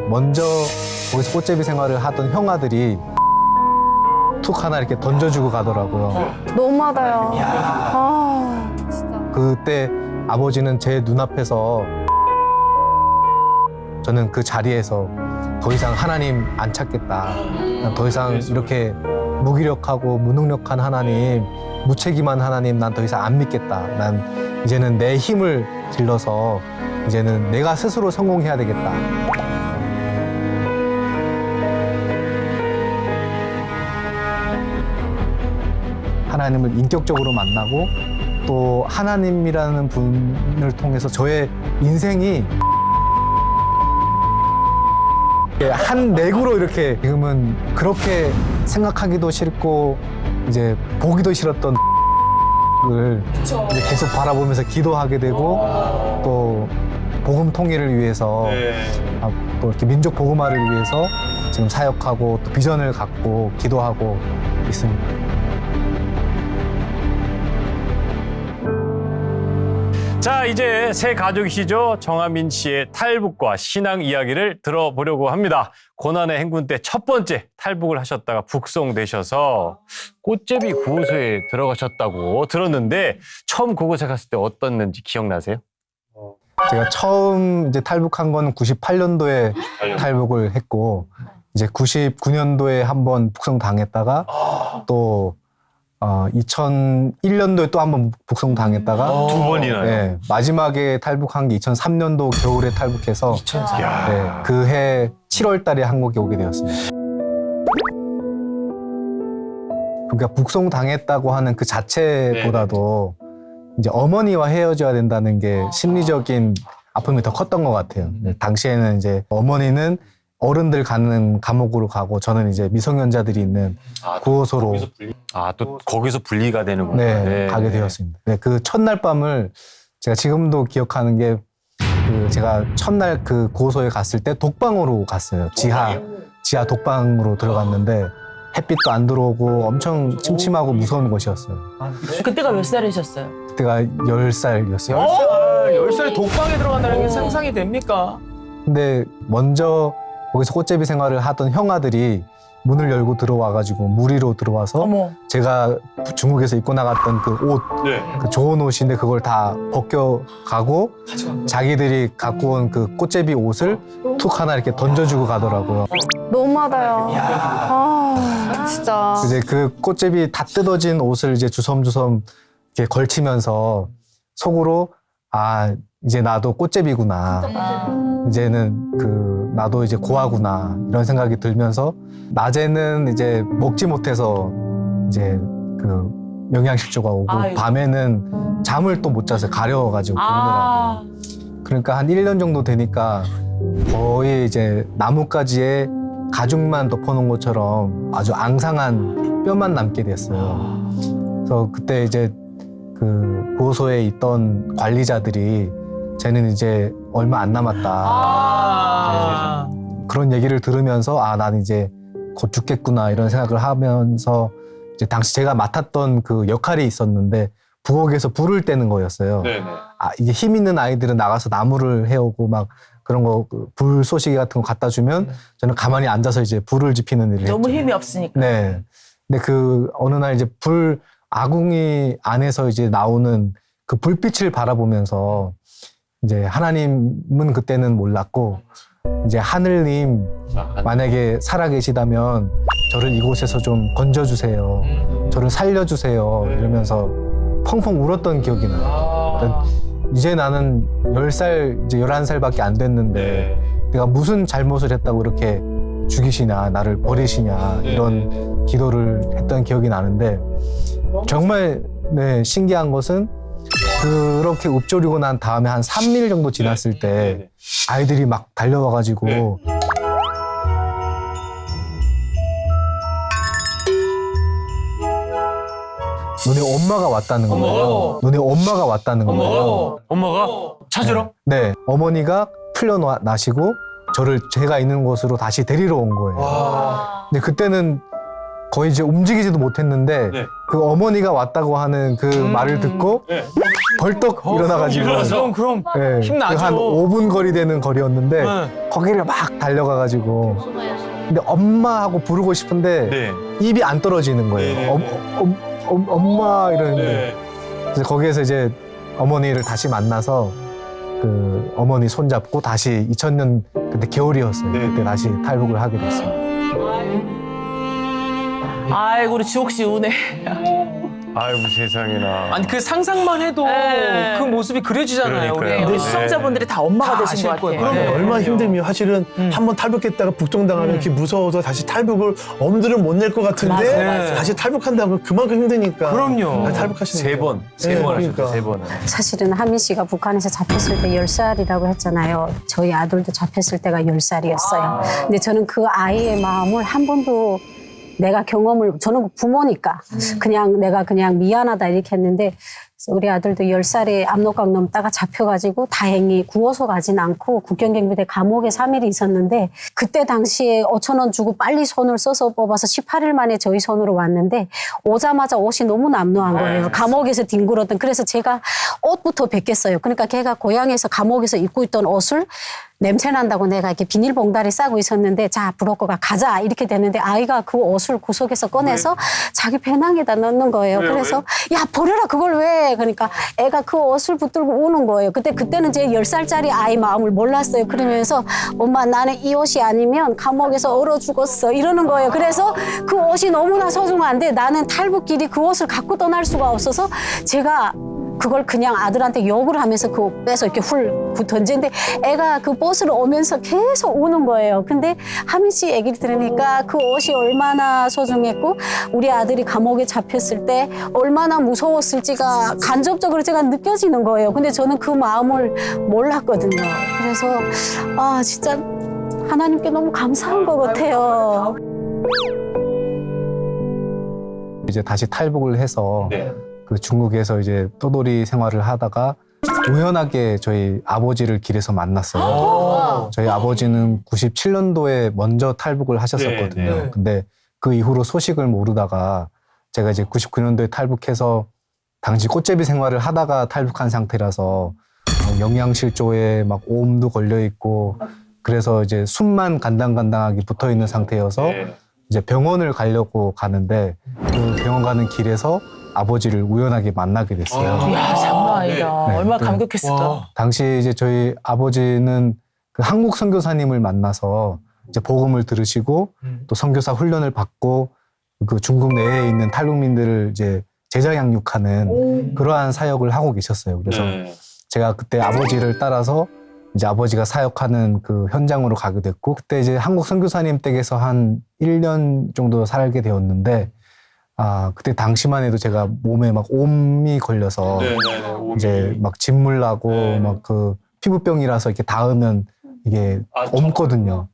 먼저 거기서 꽃제비 생활을 하던 형아들이 툭 하나 이렇게 던져주고 가더라고요. 너무하다요. 아, 진짜. 그때 아버지는 제 눈앞에서 저는 그 자리에서 더 이상 하나님 안 찾겠다. 더 이상 이렇게 무기력하고 무능력한 하나님 무책임한 하나님, 난 더 이상 안 믿겠다. 난 이제는 내 힘을 길러서 이제는 내가 스스로 성공해야 되겠다. 하나님을 인격적으로 만나고 또 하나님이라는 분을 통해서 저의 인생이 한 맥으로 이렇게 지금은 그렇게 생각하기도 싫고 이제 보기도 싫었던 을 이제 계속 바라보면서 기도하게 되고 또 복음 통일을 위해서 또 이렇게 민족 복음화를 위해서 지금 사역하고 또 비전을 갖고 기도하고 있습니다. 자, 이제 새 가족이시죠? 정하민 씨의 탈북과 신앙 이야기를 들어보려고 합니다. 고난의 행군 때 첫 번째 탈북을 하셨다가 북송되셔서 꽃제비 구호소에 들어가셨다고 들었는데 처음 그곳에 갔을 때 어떻는지 기억나세요? 제가 처음 이제 탈북한 건 98년도에 탈북을 했고 이제 99년도에 한번 북송당했다가 또 2001년도에 또 한번 북송당했다가 두 번이나요? 네, 마지막에 탈북한 게 2003년도 겨울에 탈북해서 네, 그해 7월 달에 한국에 오게 되었습니다. 그러니까 북송당했다고 하는 그 자체보다도 이제 어머니와 헤어져야 된다는 게 심리적인 아픔이 더 컸던 것 같아요. 당시에는 이제 어머니는 어른들 가는 감옥으로 가고 저는 이제 미성년자들이 있는 구호소로 또 거기서 분리가 되는구나. 네, 가게 되었습니다. 네, 그 첫날 밤을 제가 지금도 기억하는 게 그 제가 첫날 그 구호소에 갔을 때 독방으로 갔어요. 지하 독방으로 들어갔는데 햇빛도 안 들어오고 엄청 침침하고 무서운 곳이었어요. 그때가 몇 살이셨어요? 그때가 10살이었어요. 10살에 독방에 들어간다는 게 상상이 됩니까? 근데 먼저 거기서 꽃제비 생활을 하던 형아들이 문을 열고 들어와가지고 무리로 들어와서 어머. 제가 중국에서 입고 나갔던 그 옷, 그 좋은 옷인데 그걸 다 벗겨가고 자기들이 갖고 온 그 꽃제비 옷을 툭 하나 이렇게 던져주고 가더라고요. 너무하다요. 진짜. 이제 그 꽃제비 다 뜯어진 옷을 이제 주섬주섬 이렇게 걸치면서 속으로 이제 나도 꽃제비구나. 이제는 나도 이제 고아구나. 이런 생각이 들면서 낮에는 이제 먹지 못해서 이제 그 영양실조가 오고 밤에는 잠을 또 못 자서 가려워가지고 그러더라고요. 그러니까 한 1년 정도 되니까 거의 이제 나뭇가지에 가죽만 덮어놓은 것처럼 아주 앙상한 뼈만 남게 됐어요. 그래서 그때 이제 그 구호소에 있던 관리자들이 쟤는 이제 얼마 안 남았다. 그런 얘기를 들으면서 난 이제 곧 죽겠구나 이런 생각을 하면서 이제 당시 제가 맡았던 그 역할이 있었는데 부엌에서 불을 떼는 거였어요. 이게 힘 있는 아이들은 나가서 나무를 해오고 막 그런 거 불 쏘시개 같은 거 갖다 주면 저는 가만히 앉아서 이제 불을 지피는 일을 너무 했죠. 힘이 없으니까. 네. 근데 그 어느 날 이제 아궁이 안에서 이제 나오는 그 불빛을 바라보면서 이제 하나님은 그때는 몰랐고 이제 하늘님 만약에 살아계시다면 저를 이곳에서 좀 건져주세요. 저를 살려주세요. 이러면서 펑펑 울었던 기억이 나요. 그러니까 이제 나는 10살, 이제 11살밖에 안 됐는데 내가 무슨 잘못을 했다고 이렇게 죽이시냐, 나를 버리시냐 이런 기도를 했던 기억이 나는데 정말 신기한 것은 그렇게 읊조리고 난 다음에 한 3일 정도 지났을 때 아이들이 막 달려와가지고 너네 엄마가 왔다는 거예요. 너네 엄마가 왔다는 거예요. 엄마가 찾으러? 네, 어머니가 풀려나시고 저를 제가 있는 곳으로 다시 데리러 온 거예요. 근데 그때는 거의 이제 움직이지도 못했는데 그 어머니가 왔다고 하는 그 말을 듣고 벌떡 일어나가지고 그럼 네, 힘나죠. 한 5분 거리 되는 거리였는데 거기를 막 달려가가지고 근데 엄마하고 부르고 싶은데 입이 안 떨어지는 거예요. 엄마 이러는데 그래서 거기에서 이제 어머니를 다시 만나서 그 어머니 손잡고 다시 2000년 그때 겨울이었어요. 그때 다시 탈북을 하게 됐어요. 아이고 우리 지옥 씨 우네. 아이고 세상에나. 아니 그 상상만 해도 네. 그 모습이 그려지잖아요. 그러니까요. 우리. 우리 네. 시청자분들이 다 엄마가 다 되신 아실 것 거예요. 같아요. 그럼요. 얼마나 힘들면 사실은 한번 탈북했다가 북종당하면 이렇게 무서워서 다시 탈북을 엄두를 못 낼 것 같은데 맞아요. 다시 탈북한다면 그만큼 힘드니까 그럼요. 다시 탈북하시는 세 거예요. 번, 세 네, 번 그러니까. 하셨죠, 세 번은. 사실은 하민 씨가 북한에서 잡혔을 때 10살이라고 했잖아요. 저희 아들도 잡혔을 때가 10살이었어요. 근데 저는 그 아이의 마음을 한 번도 내가 저는 부모니까 내가 그냥 미안하다 이렇게 했는데 우리 아들도 10살에 압록강 넘다가 잡혀가지고 다행히 구워서 가진 않고 국경경비대 감옥에 3일이 있었는데 그때 당시에 5,000원 주고 빨리 손을 써서 뽑아서 18일 만에 저희 손으로 왔는데 오자마자 옷이 너무 남루한 거예요. 감옥에서 뒹굴었던. 그래서 제가 옷부터 벗겼어요. 그러니까 걔가 고향에서 감옥에서 입고 있던 옷을 냄새 난다고 내가 이렇게 비닐봉다리 싸고 있었는데 자 브로커가 가자 이렇게 됐는데 아이가 그 옷을 구석에서 꺼내서 자기 배낭에다 넣는 거예요. 그래서 야 버려라 그걸 왜 그러니까 애가 그 옷을 붙들고 우는 거예요. 그때는 제 10살짜리 아이 마음을 몰랐어요. 그러면서 엄마 나는 이 옷이 아니면 감옥에서 얼어 죽었어 이러는 거예요. 그래서 그 옷이 너무나 소중한데 나는 탈북길이 그 옷을 갖고 떠날 수가 없어서 제가 그걸 그냥 아들한테 욕을 하면서 그 옷 빼서 이렇게 훌 던지는데 애가 그 버스로 오면서 계속 우는 거예요. 근데 하민 씨 얘기를 들으니까 그 옷이 얼마나 소중했고 우리 아들이 감옥에 잡혔을 때 얼마나 무서웠을지가 간접적으로 제가 느껴지는 거예요. 근데 저는 그 마음을 몰랐거든요. 그래서 아 진짜 하나님께 너무 감사한 것 같아요. 이제 다시 탈북을 해서 그 중국에서 이제 떠돌이 생활을 하다가 우연하게 저희 아버지를 길에서 만났어요. 저희 아버지는 97년도에 먼저 탈북을 하셨었거든요. 네. 근데 그 이후로 소식을 모르다가 제가 이제 99년도에 탈북해서 당시 꽃제비 생활을 하다가 탈북한 상태라서 영양실조에 막 오음도 걸려 있고 그래서 이제 숨만 간당간당하게 붙어 있는 상태여서 이제 병원을 가려고 가는데 그 병원 가는 길에서 아버지를 우연하게 만나게 됐어요. 이야 장난 아니다. 네. 얼마나 네. 감격했을까. 당시 이제 저희 아버지는 그 한국 선교사님을 만나서 이제 복음을 들으시고 또 선교사 훈련을 받고 그 중국 내에 있는 탈북민들을 이제 제자 양육하는 그러한 사역을 하고 계셨어요. 그래서 제가 그때 아버지를 따라서 이제 아버지가 사역하는 그 현장으로 가게 됐고 그때 이제 한국 선교사님 댁에서 한 1년 정도 살게 되었는데 그때 당시만 해도 제가 몸에 막 옴이 걸려서 이제 막 진물 나고 막 그 피부병이라서 이렇게 닿으면 이게 옮거든요.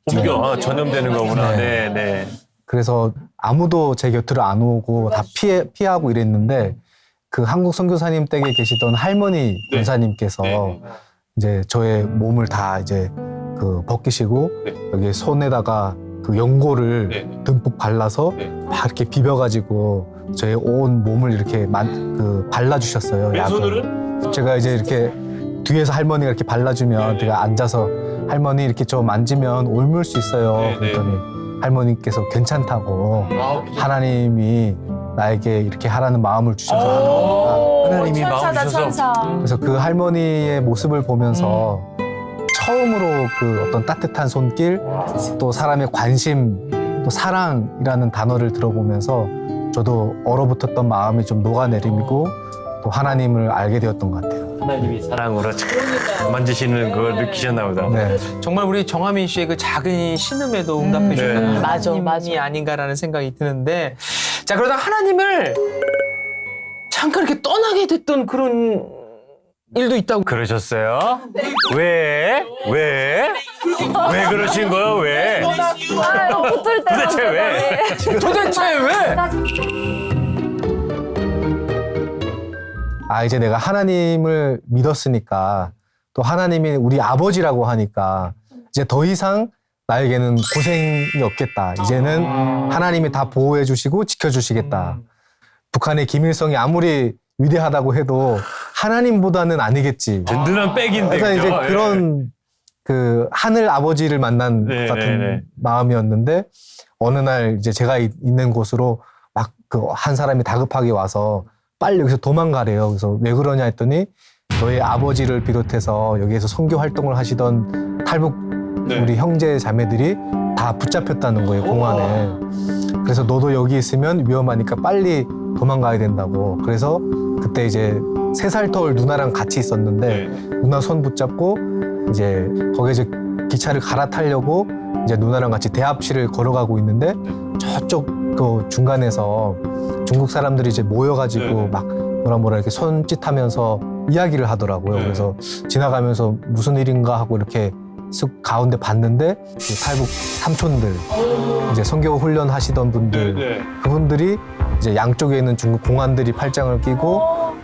전염되는 거구나. 네. 네. 그래서 아무도 제 곁으로 안 오고 다 피하고 이랬는데 그 한국 선교사님 댁에 계시던 할머니 권사님께서 이제 저의 몸을 다 이제 그 벗기시고 여기 손에다가 그 연고를 듬뿍 발라서 막 이렇게 비벼가지고 저의 온 몸을 이렇게 발라주셨어요. 왼손으로? 제가 이제 이렇게 뒤에서 할머니가 이렇게 발라주면 제가 앉아서 할머니 이렇게 저 만지면 옮을 수 있어요. 그랬더니 할머니께서 괜찮다고 하나님이 나에게 이렇게 하라는 마음을 주셔서 하나님이 마음 천사다 주셔서. 천사. 그래서 그 할머니의 모습을 보면서 처음으로 그 어떤 따뜻한 손길 또 사람의 관심 또 사랑이라는 단어를 들어보면서 저도 얼어붙었던 마음이 좀 녹아내리고 또 하나님을 알게 되었던 것 같아요. 하나님이 사랑으로 참 만지시는 걸 느끼셨나 보다. 네. 정말 우리 정하민 씨의 그 작은 신음에도 응답해 주는 맞아, 하나님이 맞아. 아닌가라는 생각이 드는데 자 그러다 하나님을 잠깐 이렇게 떠나게 됐던 그런 일도 있다고. 그러셨어요? 왜? 왜 그러신 거예요? 왜? 붙을 때 도대체 왜? 도대체 왜? 이제 내가 하나님을 믿었으니까 또 하나님이 우리 아버지라고 하니까 이제 더 이상 나에게는 고생이 없겠다. 이제는 하나님이 다 보호해 주시고 지켜주시겠다. 북한의 김일성이 아무리 위대하다고 해도 하나님보다는 아니겠지. 든든한 백인데. 약간 이제 그죠? 그런 그 하늘 아버지를 만난 네, 것 같은 네, 네. 마음이었는데 어느 날 이제 제가 있는 곳으로 막 그 한 사람이 다급하게 와서 빨리 여기서 도망가래요. 그래서 왜 그러냐 했더니 너의 아버지를 비롯해서 여기에서 선교 활동을 하시던 탈북 우리 형제 자매들이 다 붙잡혔다는 거예요, 공안에. 그래서 너도 여기 있으면 위험하니까 빨리 도망가야 된다고. 그래서 그때 이제 3살 터울 누나랑 같이 있었는데 누나 손 붙잡고 이제 거기에 이제 기차를 갈아타려고 이제 누나랑 같이 대합실을 걸어가고 있는데 저쪽 그 중간에서 중국 사람들이 이제 모여가지고 막 뭐라 이렇게 손짓하면서 이야기를 하더라고요. 그래서 지나가면서 무슨 일인가 하고 이렇게 쓱 가운데 봤는데 그 탈북 삼촌들 이제 선교 훈련 하시던 분들 그분들이 이제 양쪽에 있는 중국 공안들이 팔짱을 끼고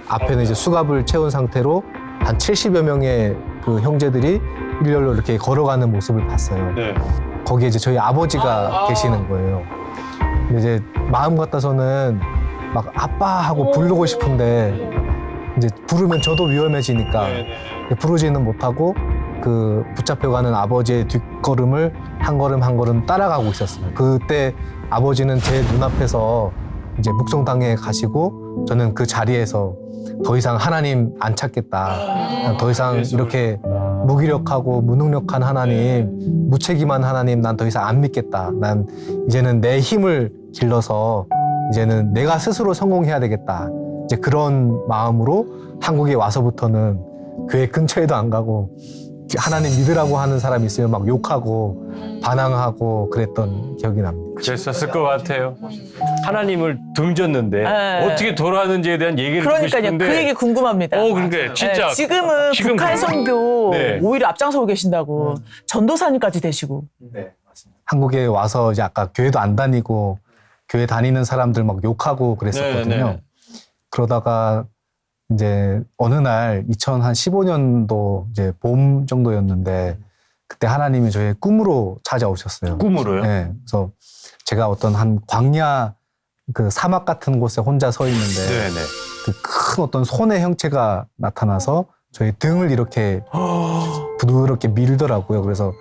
앞에는 이제 수갑을 채운 상태로 한 70여 명의 그 형제들이 일렬로 이렇게 걸어가는 모습을 봤어요. 거기에 이제 저희 아버지가 계시는 거예요. 근데 이제 마음 같아서는 막 아빠 하고 부르고 싶은데 이제 부르면 저도 위험해지니까 부르지는 못하고 그 붙잡혀가는 아버지의 뒷걸음을 한 걸음 한 걸음 따라가고 있었어요. 그때 아버지는 제 눈앞에서 이제 묵송당에 가시고 저는 그 자리에서 더 이상 하나님 안 찾겠다. 더 이상 이렇게 무기력하고 무능력한 하나님, 무책임한 하나님 난 더 이상 안 믿겠다. 난 이제는 내 힘을 길러서 이제는 내가 스스로 성공해야 되겠다. 이제 그런 마음으로 한국에 와서부터는 교회 근처에도 안 가고 하나님 믿으라고 하는 사람이 있으면 막 욕하고 반항하고 그랬던 기억이 납니다. 그랬었을 것 같아요. 하나님을 등졌는데 어떻게 돌아왔는지에 대한 얘기를 듣고 그러니까요. 싶은데 그 얘기 궁금합니다. 그러니까 진짜 지금은 지금 북한 선교 네. 오히려 앞장서고 계신다고 전도사님까지 되시고. 한국에 와서 이제 아까 교회도 안 다니고 교회 다니는 사람들 막 욕하고 그랬었거든요. 네. 그러다가 이제 어느 날 2015년도 이제 봄 정도였는데 그때 하나님이 저의 꿈으로 찾아오셨어요. 꿈으로요? 네. 그래서 제가 어떤 한 광야 그 사막 같은 곳에 혼자 서 있는데 그 큰 어떤 손의 형체가 나타나서 저의 등을 이렇게 부드럽게 밀더라고요. 그래서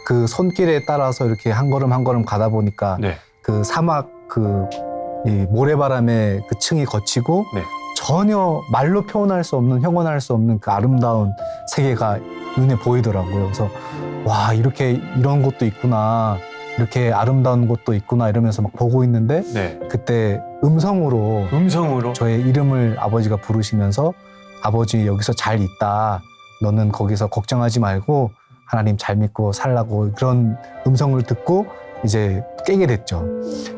그 손길에 따라서 이렇게 한 걸음 한 걸음 가다 보니까 그 사막 그 이 모래바람에 그 층이 거치고 전혀 말로 표현할 수 없는 형언할 수 없는 그 아름다운 세계가 눈에 보이더라고요. 그래서 와 이렇게 이런 곳도 있구나. 이렇게 아름다운 곳도 있구나 이러면서 막 보고 있는데 그때 음성으로 저의 이름을 아버지가 부르시면서 아버지 여기서 잘 있다. 너는 거기서 걱정하지 말고 하나님 잘 믿고 살라고 그런 음성을 듣고 이제 깨게 됐죠.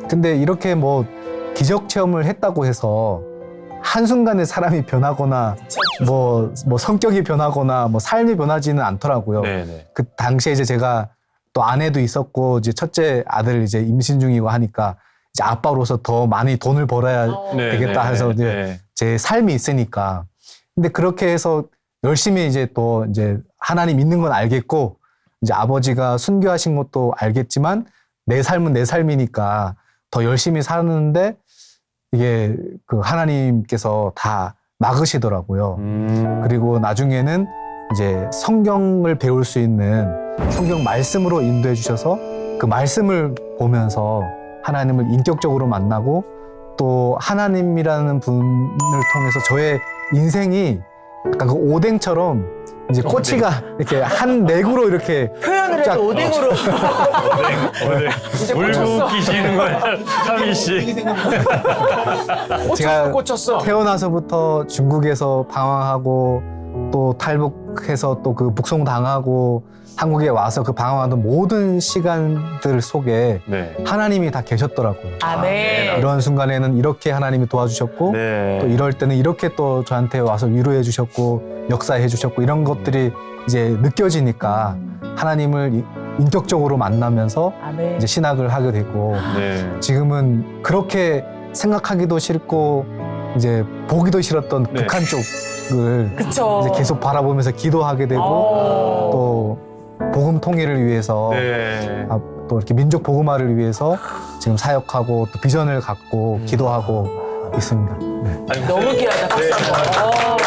근데 이렇게 뭐 기적 체험을 했다고 해서 한순간에 사람이 변하거나 뭐 성격이 변하거나 뭐 삶이 변하지는 않더라고요. 그 당시에 이제 제가 또 아내도 있었고 이제 첫째 아들 이제 임신 중이고 하니까 이제 아빠로서 더 많이 돈을 벌어야 되겠다 해서 이제 제 삶이 있으니까. 근데 그렇게 해서 열심히 이제 또 이제 하나님 있는 건 알겠고 이제 아버지가 순교하신 것도 알겠지만 내 삶은 내 삶이니까 더 열심히 사는데 이게 그 하나님께서 다 막으시더라고요. 그리고 나중에는 이제 성경을 배울 수 있는 성경 말씀으로 인도해 주셔서 그 말씀을 보면서 하나님을 인격적으로 만나고 또 하나님이라는 분을 통해서 저의 인생이 약간 그 오뎅처럼 이제 꼬치가 이렇게 한 넥으로 이렇게 표현을 쫙- 해도 오뎅으로. 울고 계시는 거야, 하민 씨. 제가 꽂혔어. 태어나서부터 중국에서 방황하고 또 탈북해서 또 그 북송당하고 한국에 와서 그 방황하던 모든 시간들 속에 하나님이 다 계셨더라고요. 아멘. 이런 순간에는 이렇게 하나님이 도와주셨고 또 이럴 때는 이렇게 또 저한테 와서 위로해 주셨고 역사해 주셨고 이런 것들이 이제 느껴지니까 하나님을 인격적으로 만나면서 아멘. 이제 신학을 하게 되고 지금은 그렇게 생각하기도 싫고 이제 보기도 싫었던 북한 쪽을 그쵸. 이제 계속 바라보면서 기도하게 되고 또 복음 통일을 위해서 또 이렇게 민족 복음화를 위해서 지금 사역하고 또 비전을 갖고 기도하고 있습니다. 네. 너무 귀하다. 박수 한번.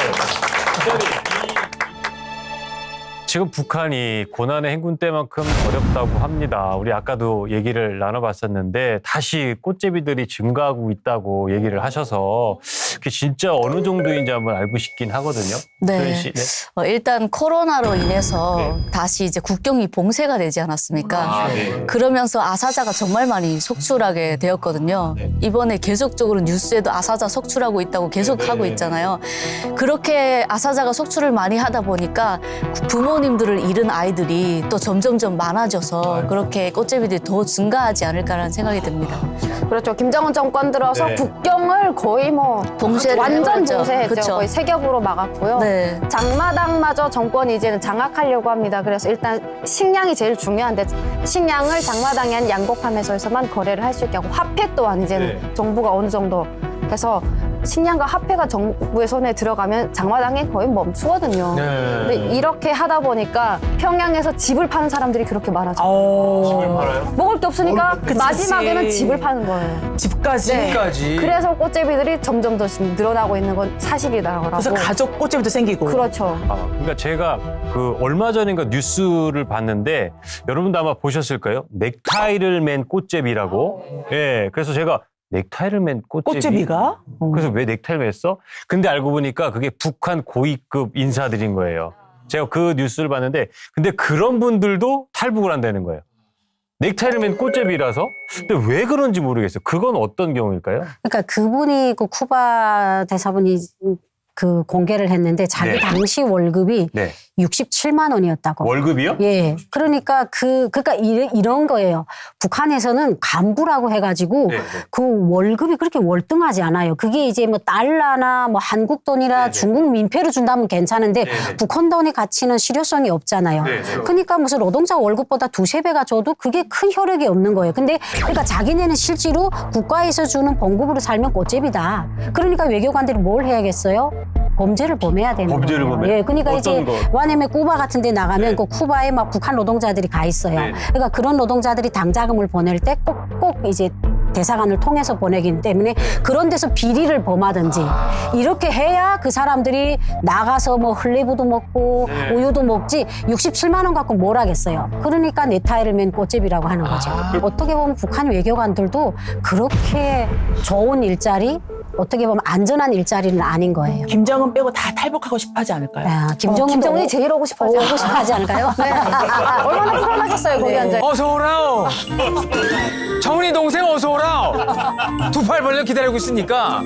지금 북한이 고난의 행군 때만큼 어렵다고 합니다. 우리 아까도 얘기를 나눠봤었는데 다시 꽃제비들이 증가하고 있다고 얘기를 하셔서 그게 진짜 어느 정도인지 한번 알고 싶긴 하거든요. 네. 소연 씨. 네. 일단 코로나로 인해서 다시 이제 국경이 봉쇄가 되지 않았습니까? 네. 그러면서 아사자가 정말 많이 속출하게 되었거든요. 이번에 계속적으로 뉴스에도 아사자 속출하고 있다고 계속 하고 있잖아요. 그렇게 아사자가 속출을 많이 하다 보니까 부모님들을 잃은 아이들이 또 점점점 많아져서 그렇게 꽃제비들이 더 증가하지 않을까라는 생각이 듭니다. 그렇죠. 김정은 정권 들어서 네. 국경을 거의 뭐 봉쇄를 완전 해버렸죠. 봉쇄했죠. 그쵸. 거의 세 겹으로 막았고요. 네. 장마당마저 정권이 이제는 장악하려고 합니다. 그래서 일단 식량이 제일 중요한데 식량을 장마당이 아닌 양곡함에서만 거래를 할 수 있게 하고 화폐 또한 이제는 정부가 어느 정도 해서 식량과 화폐가 정부의 손에 들어가면 장마당이 거의 멈추거든요. 네. 근데 이렇게 하다 보니까 평양에서 집을 파는 사람들이 그렇게 많아져요. 먹을 게 없으니까 그치, 마지막에는 그치. 집을 파는 거예요. 집까지. 네. 까지. 그래서 꽃제비들이 점점 더 늘어나고 있는 건 사실이더라고요. 그래서 가족 꽃제비도 생기고. 그렇죠. 그러니까 제가 그 얼마 전인가 뉴스를 봤는데 여러분도 아마 보셨을 거예요. 넥타이를 맨 꽃제비라고. 예. 그래서 제가 넥타이를 맨 꽃제비. 꽃제비가? 그래서 왜 넥타이를 맸어? 근데 알고 보니까 그게 북한 고위급 인사들인 거예요. 제가 그 뉴스를 봤는데 근데 그런 분들도 탈북을 한다는 거예요. 넥타이를 맨 꽃제비라서? 근데 왜 그런지 모르겠어요. 그건 어떤 경우일까요? 그러니까 그분이 그 쿠바 대사분이 그 공개를 했는데 자기 네. 당시 월급이 네. 67만 원이었다고. 월급이요? 예. 그러니까 그러니까 이런 거예요. 북한에서는 간부라고 해가지고 네, 네. 그 월급이 그렇게 월등하지 않아요. 그게 이제 뭐 달러나 뭐 한국 돈이나 네, 네. 중국 민폐로 준다면 괜찮은데 네, 네. 북한 돈의 가치는 실효성이 없잖아요. 네, 네. 그러니까 무슨 노동자 월급보다 두세 배가 줘도 그게 큰 효력이 없는 거예요. 근데 그러니까 자기네는 실제로 국가에서 주는 봉급으로 살면 꽃제비다. 그러니까 외교관들이 뭘 해야겠어요? 범죄를 범해야 되는 범죄를 거예요. 범해? 예, 그러니까 어떤 이제 거? 와네메 쿠바 같은 데 나가면 네. 그 쿠바에 막 북한 노동자들이 가 있어요. 네. 그러니까 그런 노동자들이 당자금을 보낼 때 꼭 이제 대사관을 통해서 보내기 때문에 그런 데서 비리를 범하든지 이렇게 해야 그 사람들이 나가서 뭐 흘레부도 먹고 네. 우유도 먹지 67만 원 갖고 뭘 하겠어요. 그러니까 넥타이를 맨 꽃제비라고 하는 거죠. 어떻게 보면 북한 외교관들도 그렇게 좋은 일자리 어떻게 보면 안전한 일자리는 아닌 거예요. 김정은 빼고 다 탈북하고 싶어 하지 않을까요? 아, 김정은이 제일 오고 싶어요. 오고 싶어 하지 않을까요? 네. 얼마나 불안하겠어요, 거기 앉아. 어서 오라. 정훈이 동생 어서 오라. 두 팔 벌려 기다리고 있으니까.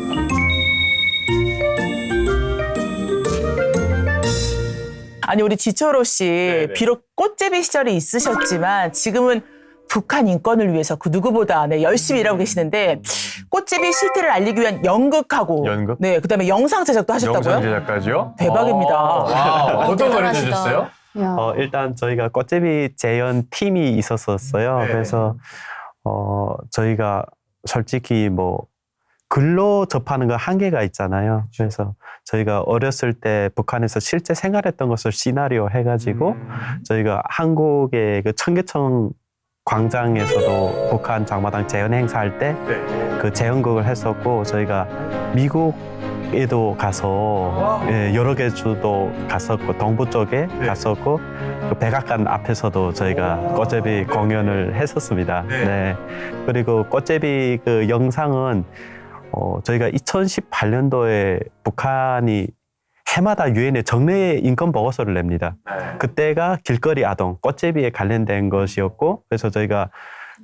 아니 우리 지철호 씨 비록 꽃제비 시절이 있으셨지만 지금은 북한 인권을 위해서 그 누구보다 열심히 일하고 계시는데 꽃제비 실태를 알리기 위한 연극하고 연극? 네 그다음에 영상 제작도 하셨다고요? 영상 제작까지요? 대박입니다. 와우. 어떤 걸 대단하시다. 해주셨어요? 야. 일단 저희가 꽃제비 재현 팀이 있었어요. 네. 그래서 저희가 솔직히 뭐 글로 접하는 건 한계가 있잖아요. 그래서 저희가 어렸을 때 북한에서 실제 생활했던 것을 시나리오 해가지고 저희가 한국의 그 청계천 광장에서도 북한 장마당 재현 행사할 때 그 재현극을 했었고 저희가 미국에도 가서 여러 개 주도 갔었고 동부 쪽에 갔었고 그 백악관 앞에서도 저희가 꽃제비 공연을 했었습니다. 네. 그리고 꽃제비 그 영상은 저희가 2018년도에 북한이 해마다 유엔에 정례 인권 보고서를 냅니다. 그때가 길거리 아동, 꽃제비에 관련된 것이었고, 그래서 저희가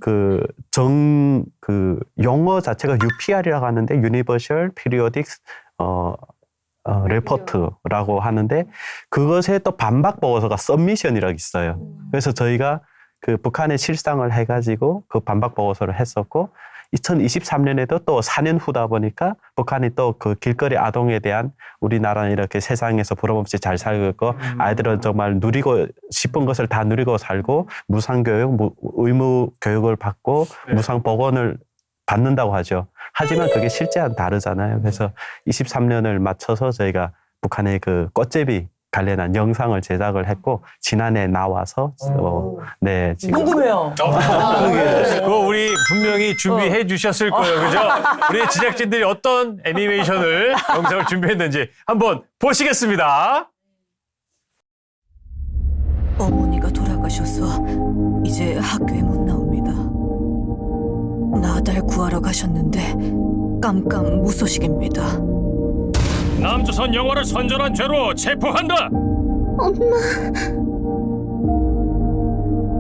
그 용어 자체가 UPR이라고 하는데 Universal Periodic Report라고 하는데 그것에 또 반박 보고서가 서미션이라고 있어요. 그래서 저희가 그 북한의 실상을 해가지고 그 반박 보고서를 했었고 2023년에도 또 4년 후다 보니까 북한이 또 그 길거리 아동에 대한 우리나라는 이렇게 세상에서 부러움없이 잘 살고 아이들은 정말 누리고 싶은 것을 다 누리고 살고 무상교육, 의무 교육을 받고 무상보건을 받는다고 하죠. 하지만 그게 실제와는 다르잖아요. 그래서 23년을 맞춰서 저희가 북한의 그 꽃제비 관련한 영상을 제작을 했고 지난해 나와서 네 지금 궁금해요. 그거 우리 분명히 준비해 주셨을 거예요. 그죠? 우리 제작진들이 어떤 애니메이션을 영상을 준비했는지 한번 보시겠습니다. 어머니가 돌아가셔서 이제 학교에 못 나옵니다. 나달 구하러 가셨는데 깜깜 무소식입니다. 남조선 영화를 선전한 죄로 체포한다.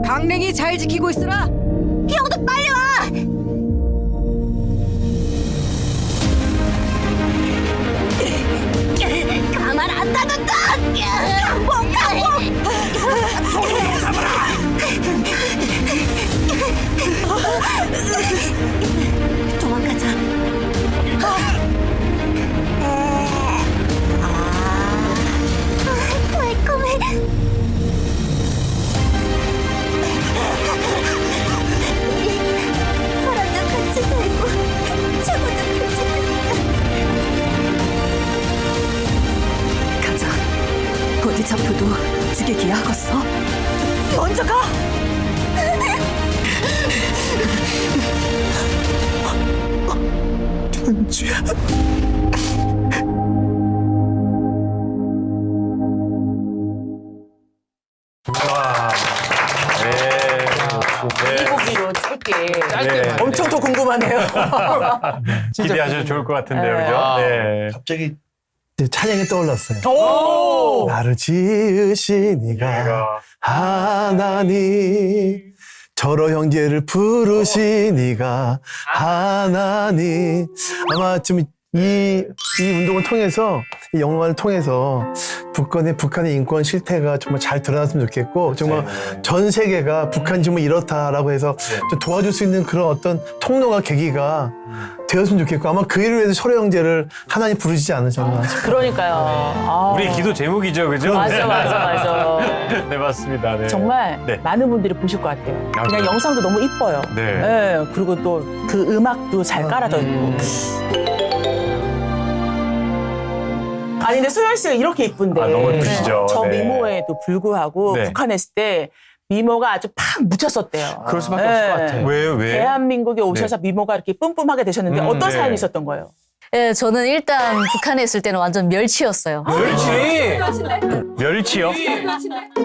강냉이 잘 지키고 있으라. 형도 빨리 와. 가만 안 놔둔다. 못 가고. 도망가자. 달콤해. 사랑도 같이 살고 죽어도 같이 살자. 가자. 어디 잡혀도 죽이기야 하겠어. 먼저 가. 은주야. 와. 네. 일곱이로 짧게. 짧게. 엄청 더 궁금하네요. 기대하셔도 좋을 것 같은데요, 그죠? 네. 갑자기 찬양이 떠올랐어요. 오! 나를 지으신 이가 하나님, 저러 형제를 부르신 이가 하나님. 아마 좀 이 운동을 통해서, 이 영화를 통해서 북한의 인권 실태가 정말 잘 드러났으면 좋겠고, 정말 전 세계가 북한이 정말 이렇다라고 해서 좀 도와줄 수 있는 그런 어떤 통로가 계기가 되었으면 좋겠고, 아마 그 일을 위해서 철호 형제를 하나님 부르시지 않으셨나 싶어요. 그러니까요. 아. 우리 기도 제목이죠, 그죠? 맞아. 네, 맞습니다. 네. 정말 네. 많은 분들이 보실 것 같아요. 아, 그냥 그래요? 영상도 너무 이뻐요. 네. 네, 그리고 또 그 음악도 잘 깔아져 있고. 아니 근데 소연 씨가 이렇게 이쁜데 아, 너무 예쁘시죠. 저 네. 미모에도 불구하고 네. 북한에 있을 때 미모가 아주 팍 묻혔었대요. 그럴 수밖에 없을 것 같아. 왜요, 왜? 대한민국에 오셔서 미모가 이렇게 뿜뿜하게 되셨는데 어떤 네. 사연이 있었던 거예요? 예, 저는 일단 북한에 있을 때는 완전 멸치였어요. 그렇지. 멸치요?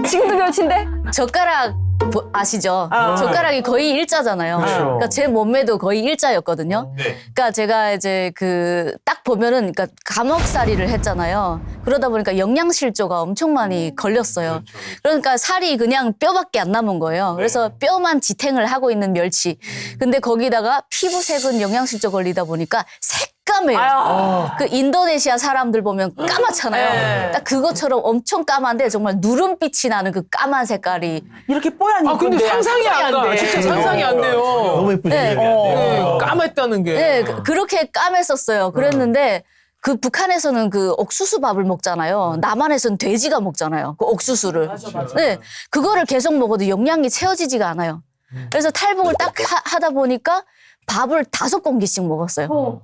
지금도 멸치인데? 젓가락 아시죠? 아. 젓가락이 거의 일자잖아요. 그러니까 제 몸매도 거의 일자였거든요. 네. 그러니까 제가 이제 딱 보면은 그러니까 감옥살이를 했잖아요. 그러다 보니까 영양실조가 엄청 많이 걸렸어요. 그러니까 살이 그냥 뼈밖에 안 남은 거예요. 그래서 뼈만 지탱을 하고 있는 멸치. 근데 거기다가 피부색은 영양실조 걸리다 보니까 새까매요. 아유. 그 인도네시아 사람들 보면 까맣잖아요. 네. 딱 그것처럼 엄청 까만데 정말 누름빛이 나는 그 까만 색깔이. 이렇게 뽀얀 아 근데 이쁜데 상상이 안 가. 돼. 진짜 상상이 안 돼요. 너무 예쁘죠? 네. 네, 까맸다는 게. 네, 그렇게 까맸었어요. 그랬는데 그 북한에서는 그 옥수수 밥을 먹잖아요. 남한에서는 돼지가 먹잖아요. 그 옥수수를. 네, 그거를 계속 먹어도 영양이 채워지지가 않아요. 그래서 탈북을 딱 하다 보니까 밥을 5공기씩 먹었어요.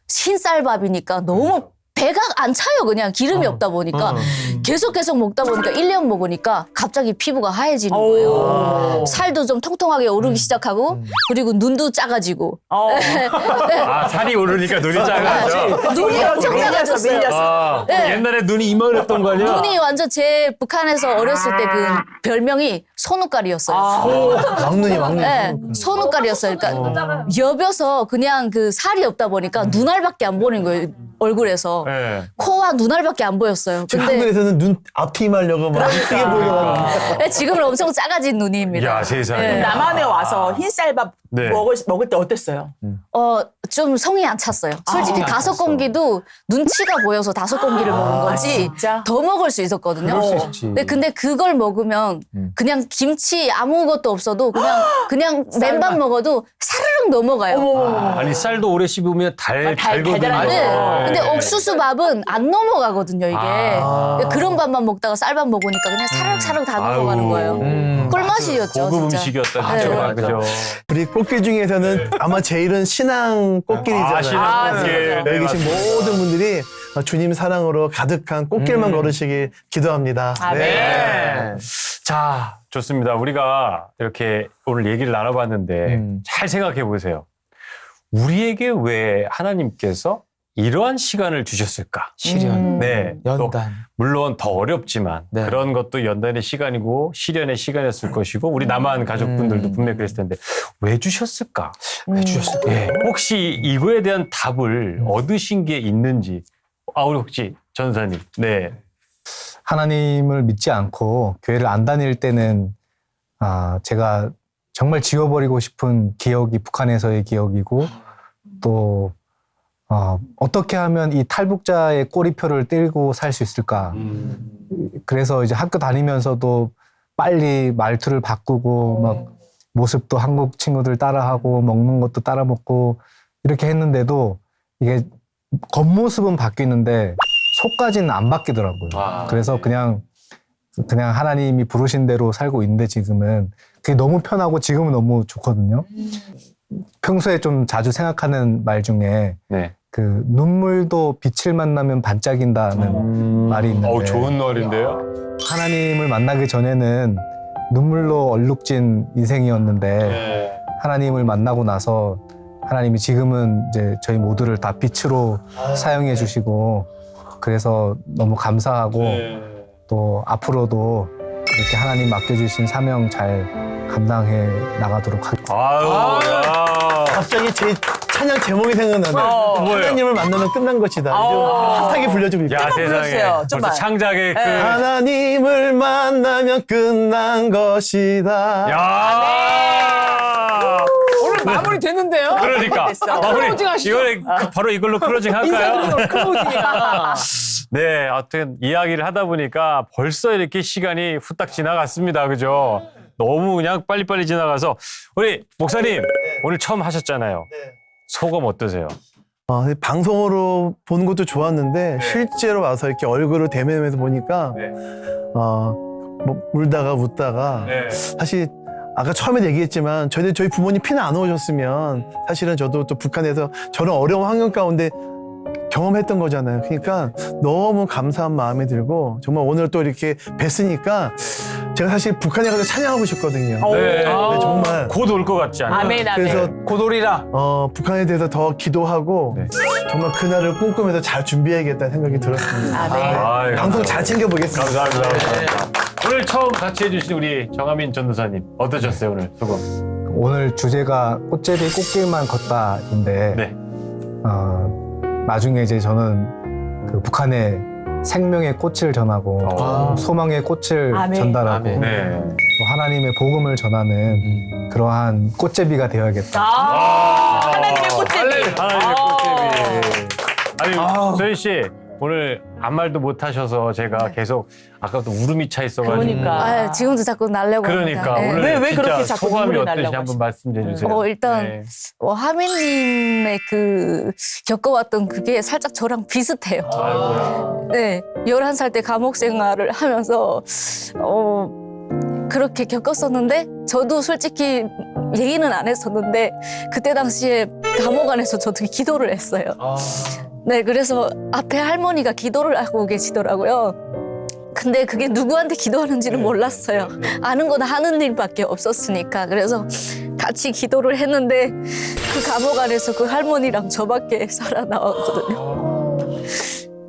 흰쌀밥이니까 너무 배가 안 차요. 그냥 기름이 없다 보니까 계속 먹다 보니까 1년 먹으니까 갑자기 피부가 하얘지는 거예요. 살도 좀 통통하게 오르기 시작하고 그리고 눈도 작아지고 아, 살이 오르니까 눈이 작아져. 눈이 엄청 작아졌어요. 아, 네. 옛날에 눈이 이만했던 거 아니야? 눈이 완전 제 북한에서 어렸을 때 그 별명이 손웃갈이었어요. 왕눈이. 네, 손웃갈이었어요. 그러니까 여벼서 그냥 그 살이 없다 보니까 눈알밖에 안 보이는 거예요. 얼굴에서. 네. 코와 눈알밖에 안 보였어요. 지금 근데 한국에서는 눈 앞트임하려고 막 크게 보이려고. 네, 지금은 엄청 작아진 눈입니다. 야, 세상에. 네. 남한에 와서 흰쌀밥 네. 먹을 때 어땠어요? 좀 성이 안 찼어요. 솔직히 5공기도 눈치가 보여서 5공기를 먹은 거지 진짜? 더 먹을 수 있었거든요. 그럴 수 있지. 근데 그걸 먹으면 그냥 김치 아무것도 없어도 그냥 맨밥 먹어도 사르륵 넘어가요. 아니, 쌀도 오래 씹으면 달거든요. 달달하죠. 네. 근데 옥수수 밥은 안 넘어가거든요, 이게. 아. 근데 그런 밥만 먹다가 쌀밥 먹으니까 그냥 사르륵 다 넘어가는 아유. 거예요. 꿀맛이었죠, 고급 진짜. 음식이었다, 네. 진짜. 그죠? 우리 꽃길 중에서는 아마 제일은 신앙 꽃길이잖아요. 신앙 꽃길. 네, 여기 계신 모든 분들이 주님 사랑으로 가득한 꽃길만 걸으시길 기도합니다. 아멘. 자, 좋습니다. 우리가 이렇게 오늘 얘기를 나눠봤는데 잘 생각해 보세요. 우리에게 왜 하나님께서 이러한 시간을 주셨을까? 시련. 네. 또 연단. 물론 더 어렵지만 네. 그런 것도 연단의 시간이고 시련의 시간이었을 것이고 우리 남한 가족분들도 분명히 그랬을 텐데 왜 주셨을까? 왜 주셨을까? 예. 혹시 이거에 대한 답을 얻으신 게 있는지 우리 혹시 전사님. 네. 하나님을 믿지 않고 교회를 안 다닐 때는 제가 정말 지워버리고 싶은 기억이 북한에서의 기억이고 또 어떻게 하면 이 탈북자의 꼬리표를 떼고 살 수 있을까. 그래서 이제 학교 다니면서도 빨리 말투를 바꾸고 막 모습도 한국 친구들 따라하고 먹는 것도 따라 먹고 이렇게 했는데도 이게 겉모습은 바뀌는데 속까지는 안 바뀌더라고요. 그래서 그냥 하나님이 부르신 대로 살고 있는데 지금은 그게 너무 편하고 지금은 너무 좋거든요. 평소에 좀 자주 생각하는 말 중에 네. 그 눈물도 빛을 만나면 반짝인다는 말이 있는데 좋은 말인데요. 하나님을 만나기 전에는 눈물로 얼룩진 인생이었는데 하나님을 만나고 나서 하나님이 지금은 이제 저희 모두를 다 빛으로 사용해 주시고 그래서 너무 감사하고 또 앞으로도 이렇게 하나님 맡겨주신 사명 잘 감당해 나가도록 하겠습니다. 갑자기 제 찬양 제목이 생각나네. 하나님을 만나면 끝난 것이다. 핫하게 불려주고 있고. 야, 세상에. 불러주세요, 벌써 좀만. 창작의 그. 하나님을 만나면 끝난 것이다. 야! 오늘 마무리 됐는데요? 그러니까. 됐어. 마무리. 클로징 하시죠. 바로 이걸로 클로징 할까요? 인사드리는 클로징이야. 네, 하여튼 이야기를 하다 보니까 벌써 이렇게 시간이 후딱 지나갔습니다. 그죠? 너무 그냥 빨리빨리 지나가서 우리 목사님 오늘 처음 하셨잖아요. 소감 어떠세요? 방송으로 보는 것도 좋았는데 실제로 와서 이렇게 얼굴을 대면하면서 보니까 뭐 울다가 웃다가 사실 아까 처음에 얘기했지만 저희 부모님 피는 안 오셨으면 사실은 저도 또 북한에서 저런 어려운 환경 가운데 경험했던 거잖아요. 그러니까 너무 감사한 마음이 들고 정말 오늘 또 이렇게 뵀으니까 제가 사실 북한에 가서 찬양하고 싶거든요. 네. 네, 정말. 곧 올 것 같지 않아요? 아멘, 아멘. 그래서 고돌이라. 북한에 대해서 더 기도하고 정말 그날을 꿈꾸면서 잘 준비해야겠다는 생각이 들었습니다. 아멘. 아이고. 방송 잘 챙겨보겠습니다. 감사합니다. 오늘 처음 같이 해주신 우리 정하민 전도사님 어떠셨어요 오늘 소감? 오늘 주제가 꽃제비 꽃길만 걷다인데 네. 나중에 이제 저는 그 북한의 생명의 꽃을 전하고 소망의 꽃을 아멘. 전달하고 네. 또 하나님의 복음을 전하는 그러한 꽃제비가 되어야겠다. 하나님의 꽃제비. 하나님의 꽃제비. 아니 소연 씨 오늘 아무 말도 못 하셔서 제가 계속 아까부터 울음이 차 있어가지고. 그러니까. 지금도 자꾸 날려고 그러니까 합니다. 오늘 왜 진짜 그렇게 자꾸 소감이 눈물이 어떠신지 나려고 한번 말씀해 주세요. 일단 네. 하민님의 그 겪어왔던 그게 살짝 저랑 비슷해요. 아이고야. 네, 11살 때 감옥 생활을 하면서 그렇게 겪었었는데 저도 솔직히 얘기는 안 했었는데 그때 당시에 감옥 안에서 저도 기도를 했어요. 네, 그래서 앞에 할머니가 기도를 하고 계시더라고요. 근데 그게 누구한테 기도하는지는 몰랐어요. 아는 건 하는 일밖에 없었으니까. 그래서 같이 기도를 했는데 그 감옥 안에서 그 할머니랑 저밖에 살아나왔거든요.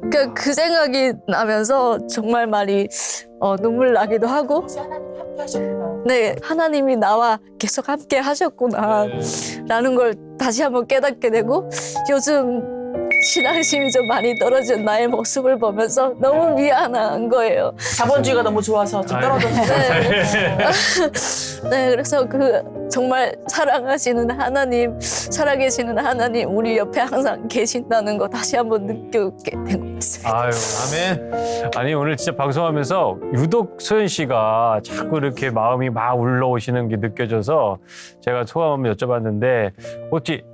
그러니까 그 생각이 나면서 정말 많이 눈물 나기도 하고 네, 하나님이 나와 계속 함께 하셨구나 라는 걸 다시 한번 깨닫게 되고 요즘 신앙심이 좀 많이 떨어진 나의 모습을 보면서 너무 미안한 거예요. 자본주의가 너무 좋아서 좀 떨어졌어요. 네, 그래서 그 정말 사랑하시는 하나님, 살아계시는 하나님, 우리 옆에 항상 계신다는 거 다시 한번 느끼게 된 것 같습니다. 아유, 아멘. 아니 오늘 진짜 방송하면서 유독 소연 씨가 자꾸 이렇게 마음이 막 올라오시는 게 느껴져서 제가 소감 한번 여쭤봤는데 혹시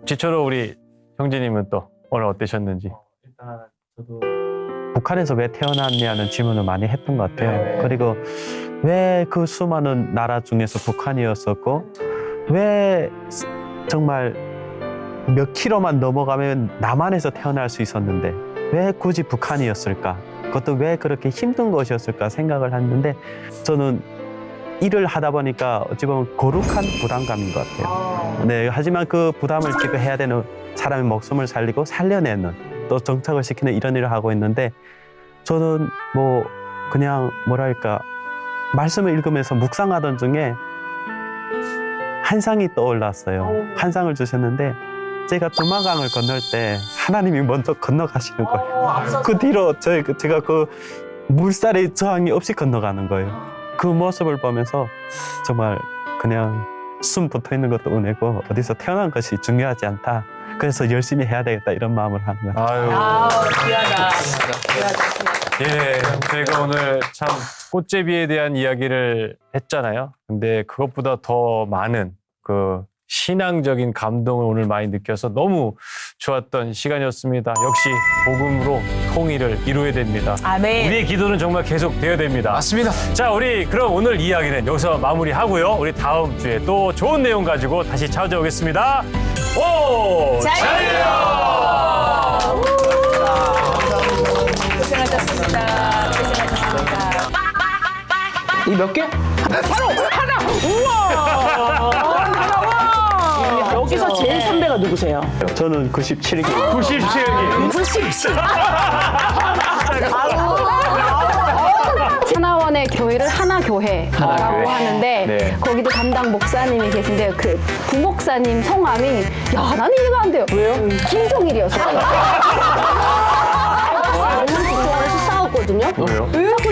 지처로 우리 형제님은 또 오늘 어떠셨는지? 일단 저도 북한에서 왜 태어났냐는 질문을 많이 했던 것 같아요. 그리고 왜 그 수많은 나라 중에서 북한이었었고 왜 정말 몇 킬로만 넘어가면 남한에서 태어날 수 있었는데 왜 굳이 북한이었을까? 그것도 왜 그렇게 힘든 것이었을까 생각을 했는데 저는 일을 하다 보니까 어찌 보면 거룩한 부담감인 것 같아요. 네, 하지만 그 부담을 지배해야 되는 사람의 목숨을 살리고 살려내는 또 정착을 시키는 이런 일을 하고 있는데 저는 뭐 그냥 뭐랄까 말씀을 읽으면서 묵상하던 중에 한 상이 떠올랐어요. 한 상을 주셨는데 제가 두만강을 건널 때 하나님이 먼저 건너가시는 거예요. 그 뒤로 제가 그 물살의 저항이 없이 건너가는 거예요. 그 모습을 보면서 정말 그냥 숨 붙어 있는 것도 은혜고 어디서 태어난 것이 중요하지 않다. 그래서 열심히 해야 되겠다 이런 마음을 하는 거예요. 아유. 귀하다. 예, 저희가 오늘 참 꽃제비에 대한 이야기를 했잖아요. 근데 그것보다 더 많은 그 신앙적인 감동을 오늘 많이 느껴서 너무 좋았던 시간이었습니다. 역시 복음으로 통일을 이루어야 됩니다. 아멘. 우리의 기도는 정말 계속 되어야 됩니다. 맞습니다. 자, 우리 그럼 오늘 이야기는 여기서 마무리하고요. 우리 다음 주에 또 좋은 내용 가지고 다시 찾아오겠습니다. 오! 자유요! 고생하셨습니다. 고생하셨습니다. 이 몇 개? 바로 하나. 우와. 하나. 여기서 제일 선배가 누구세요? 저는 97기. 97기. 97. 하나원의 교회를 하나교회라고 하는데 네. 거기도 담당 목사님이 계신데 그 부목사님 성함이 야 나는 이해가 안 돼요. 왜요? 김종일이었어요. 얼마나 좋아해서 싸웠거든요. 왜요? 왜 자꾸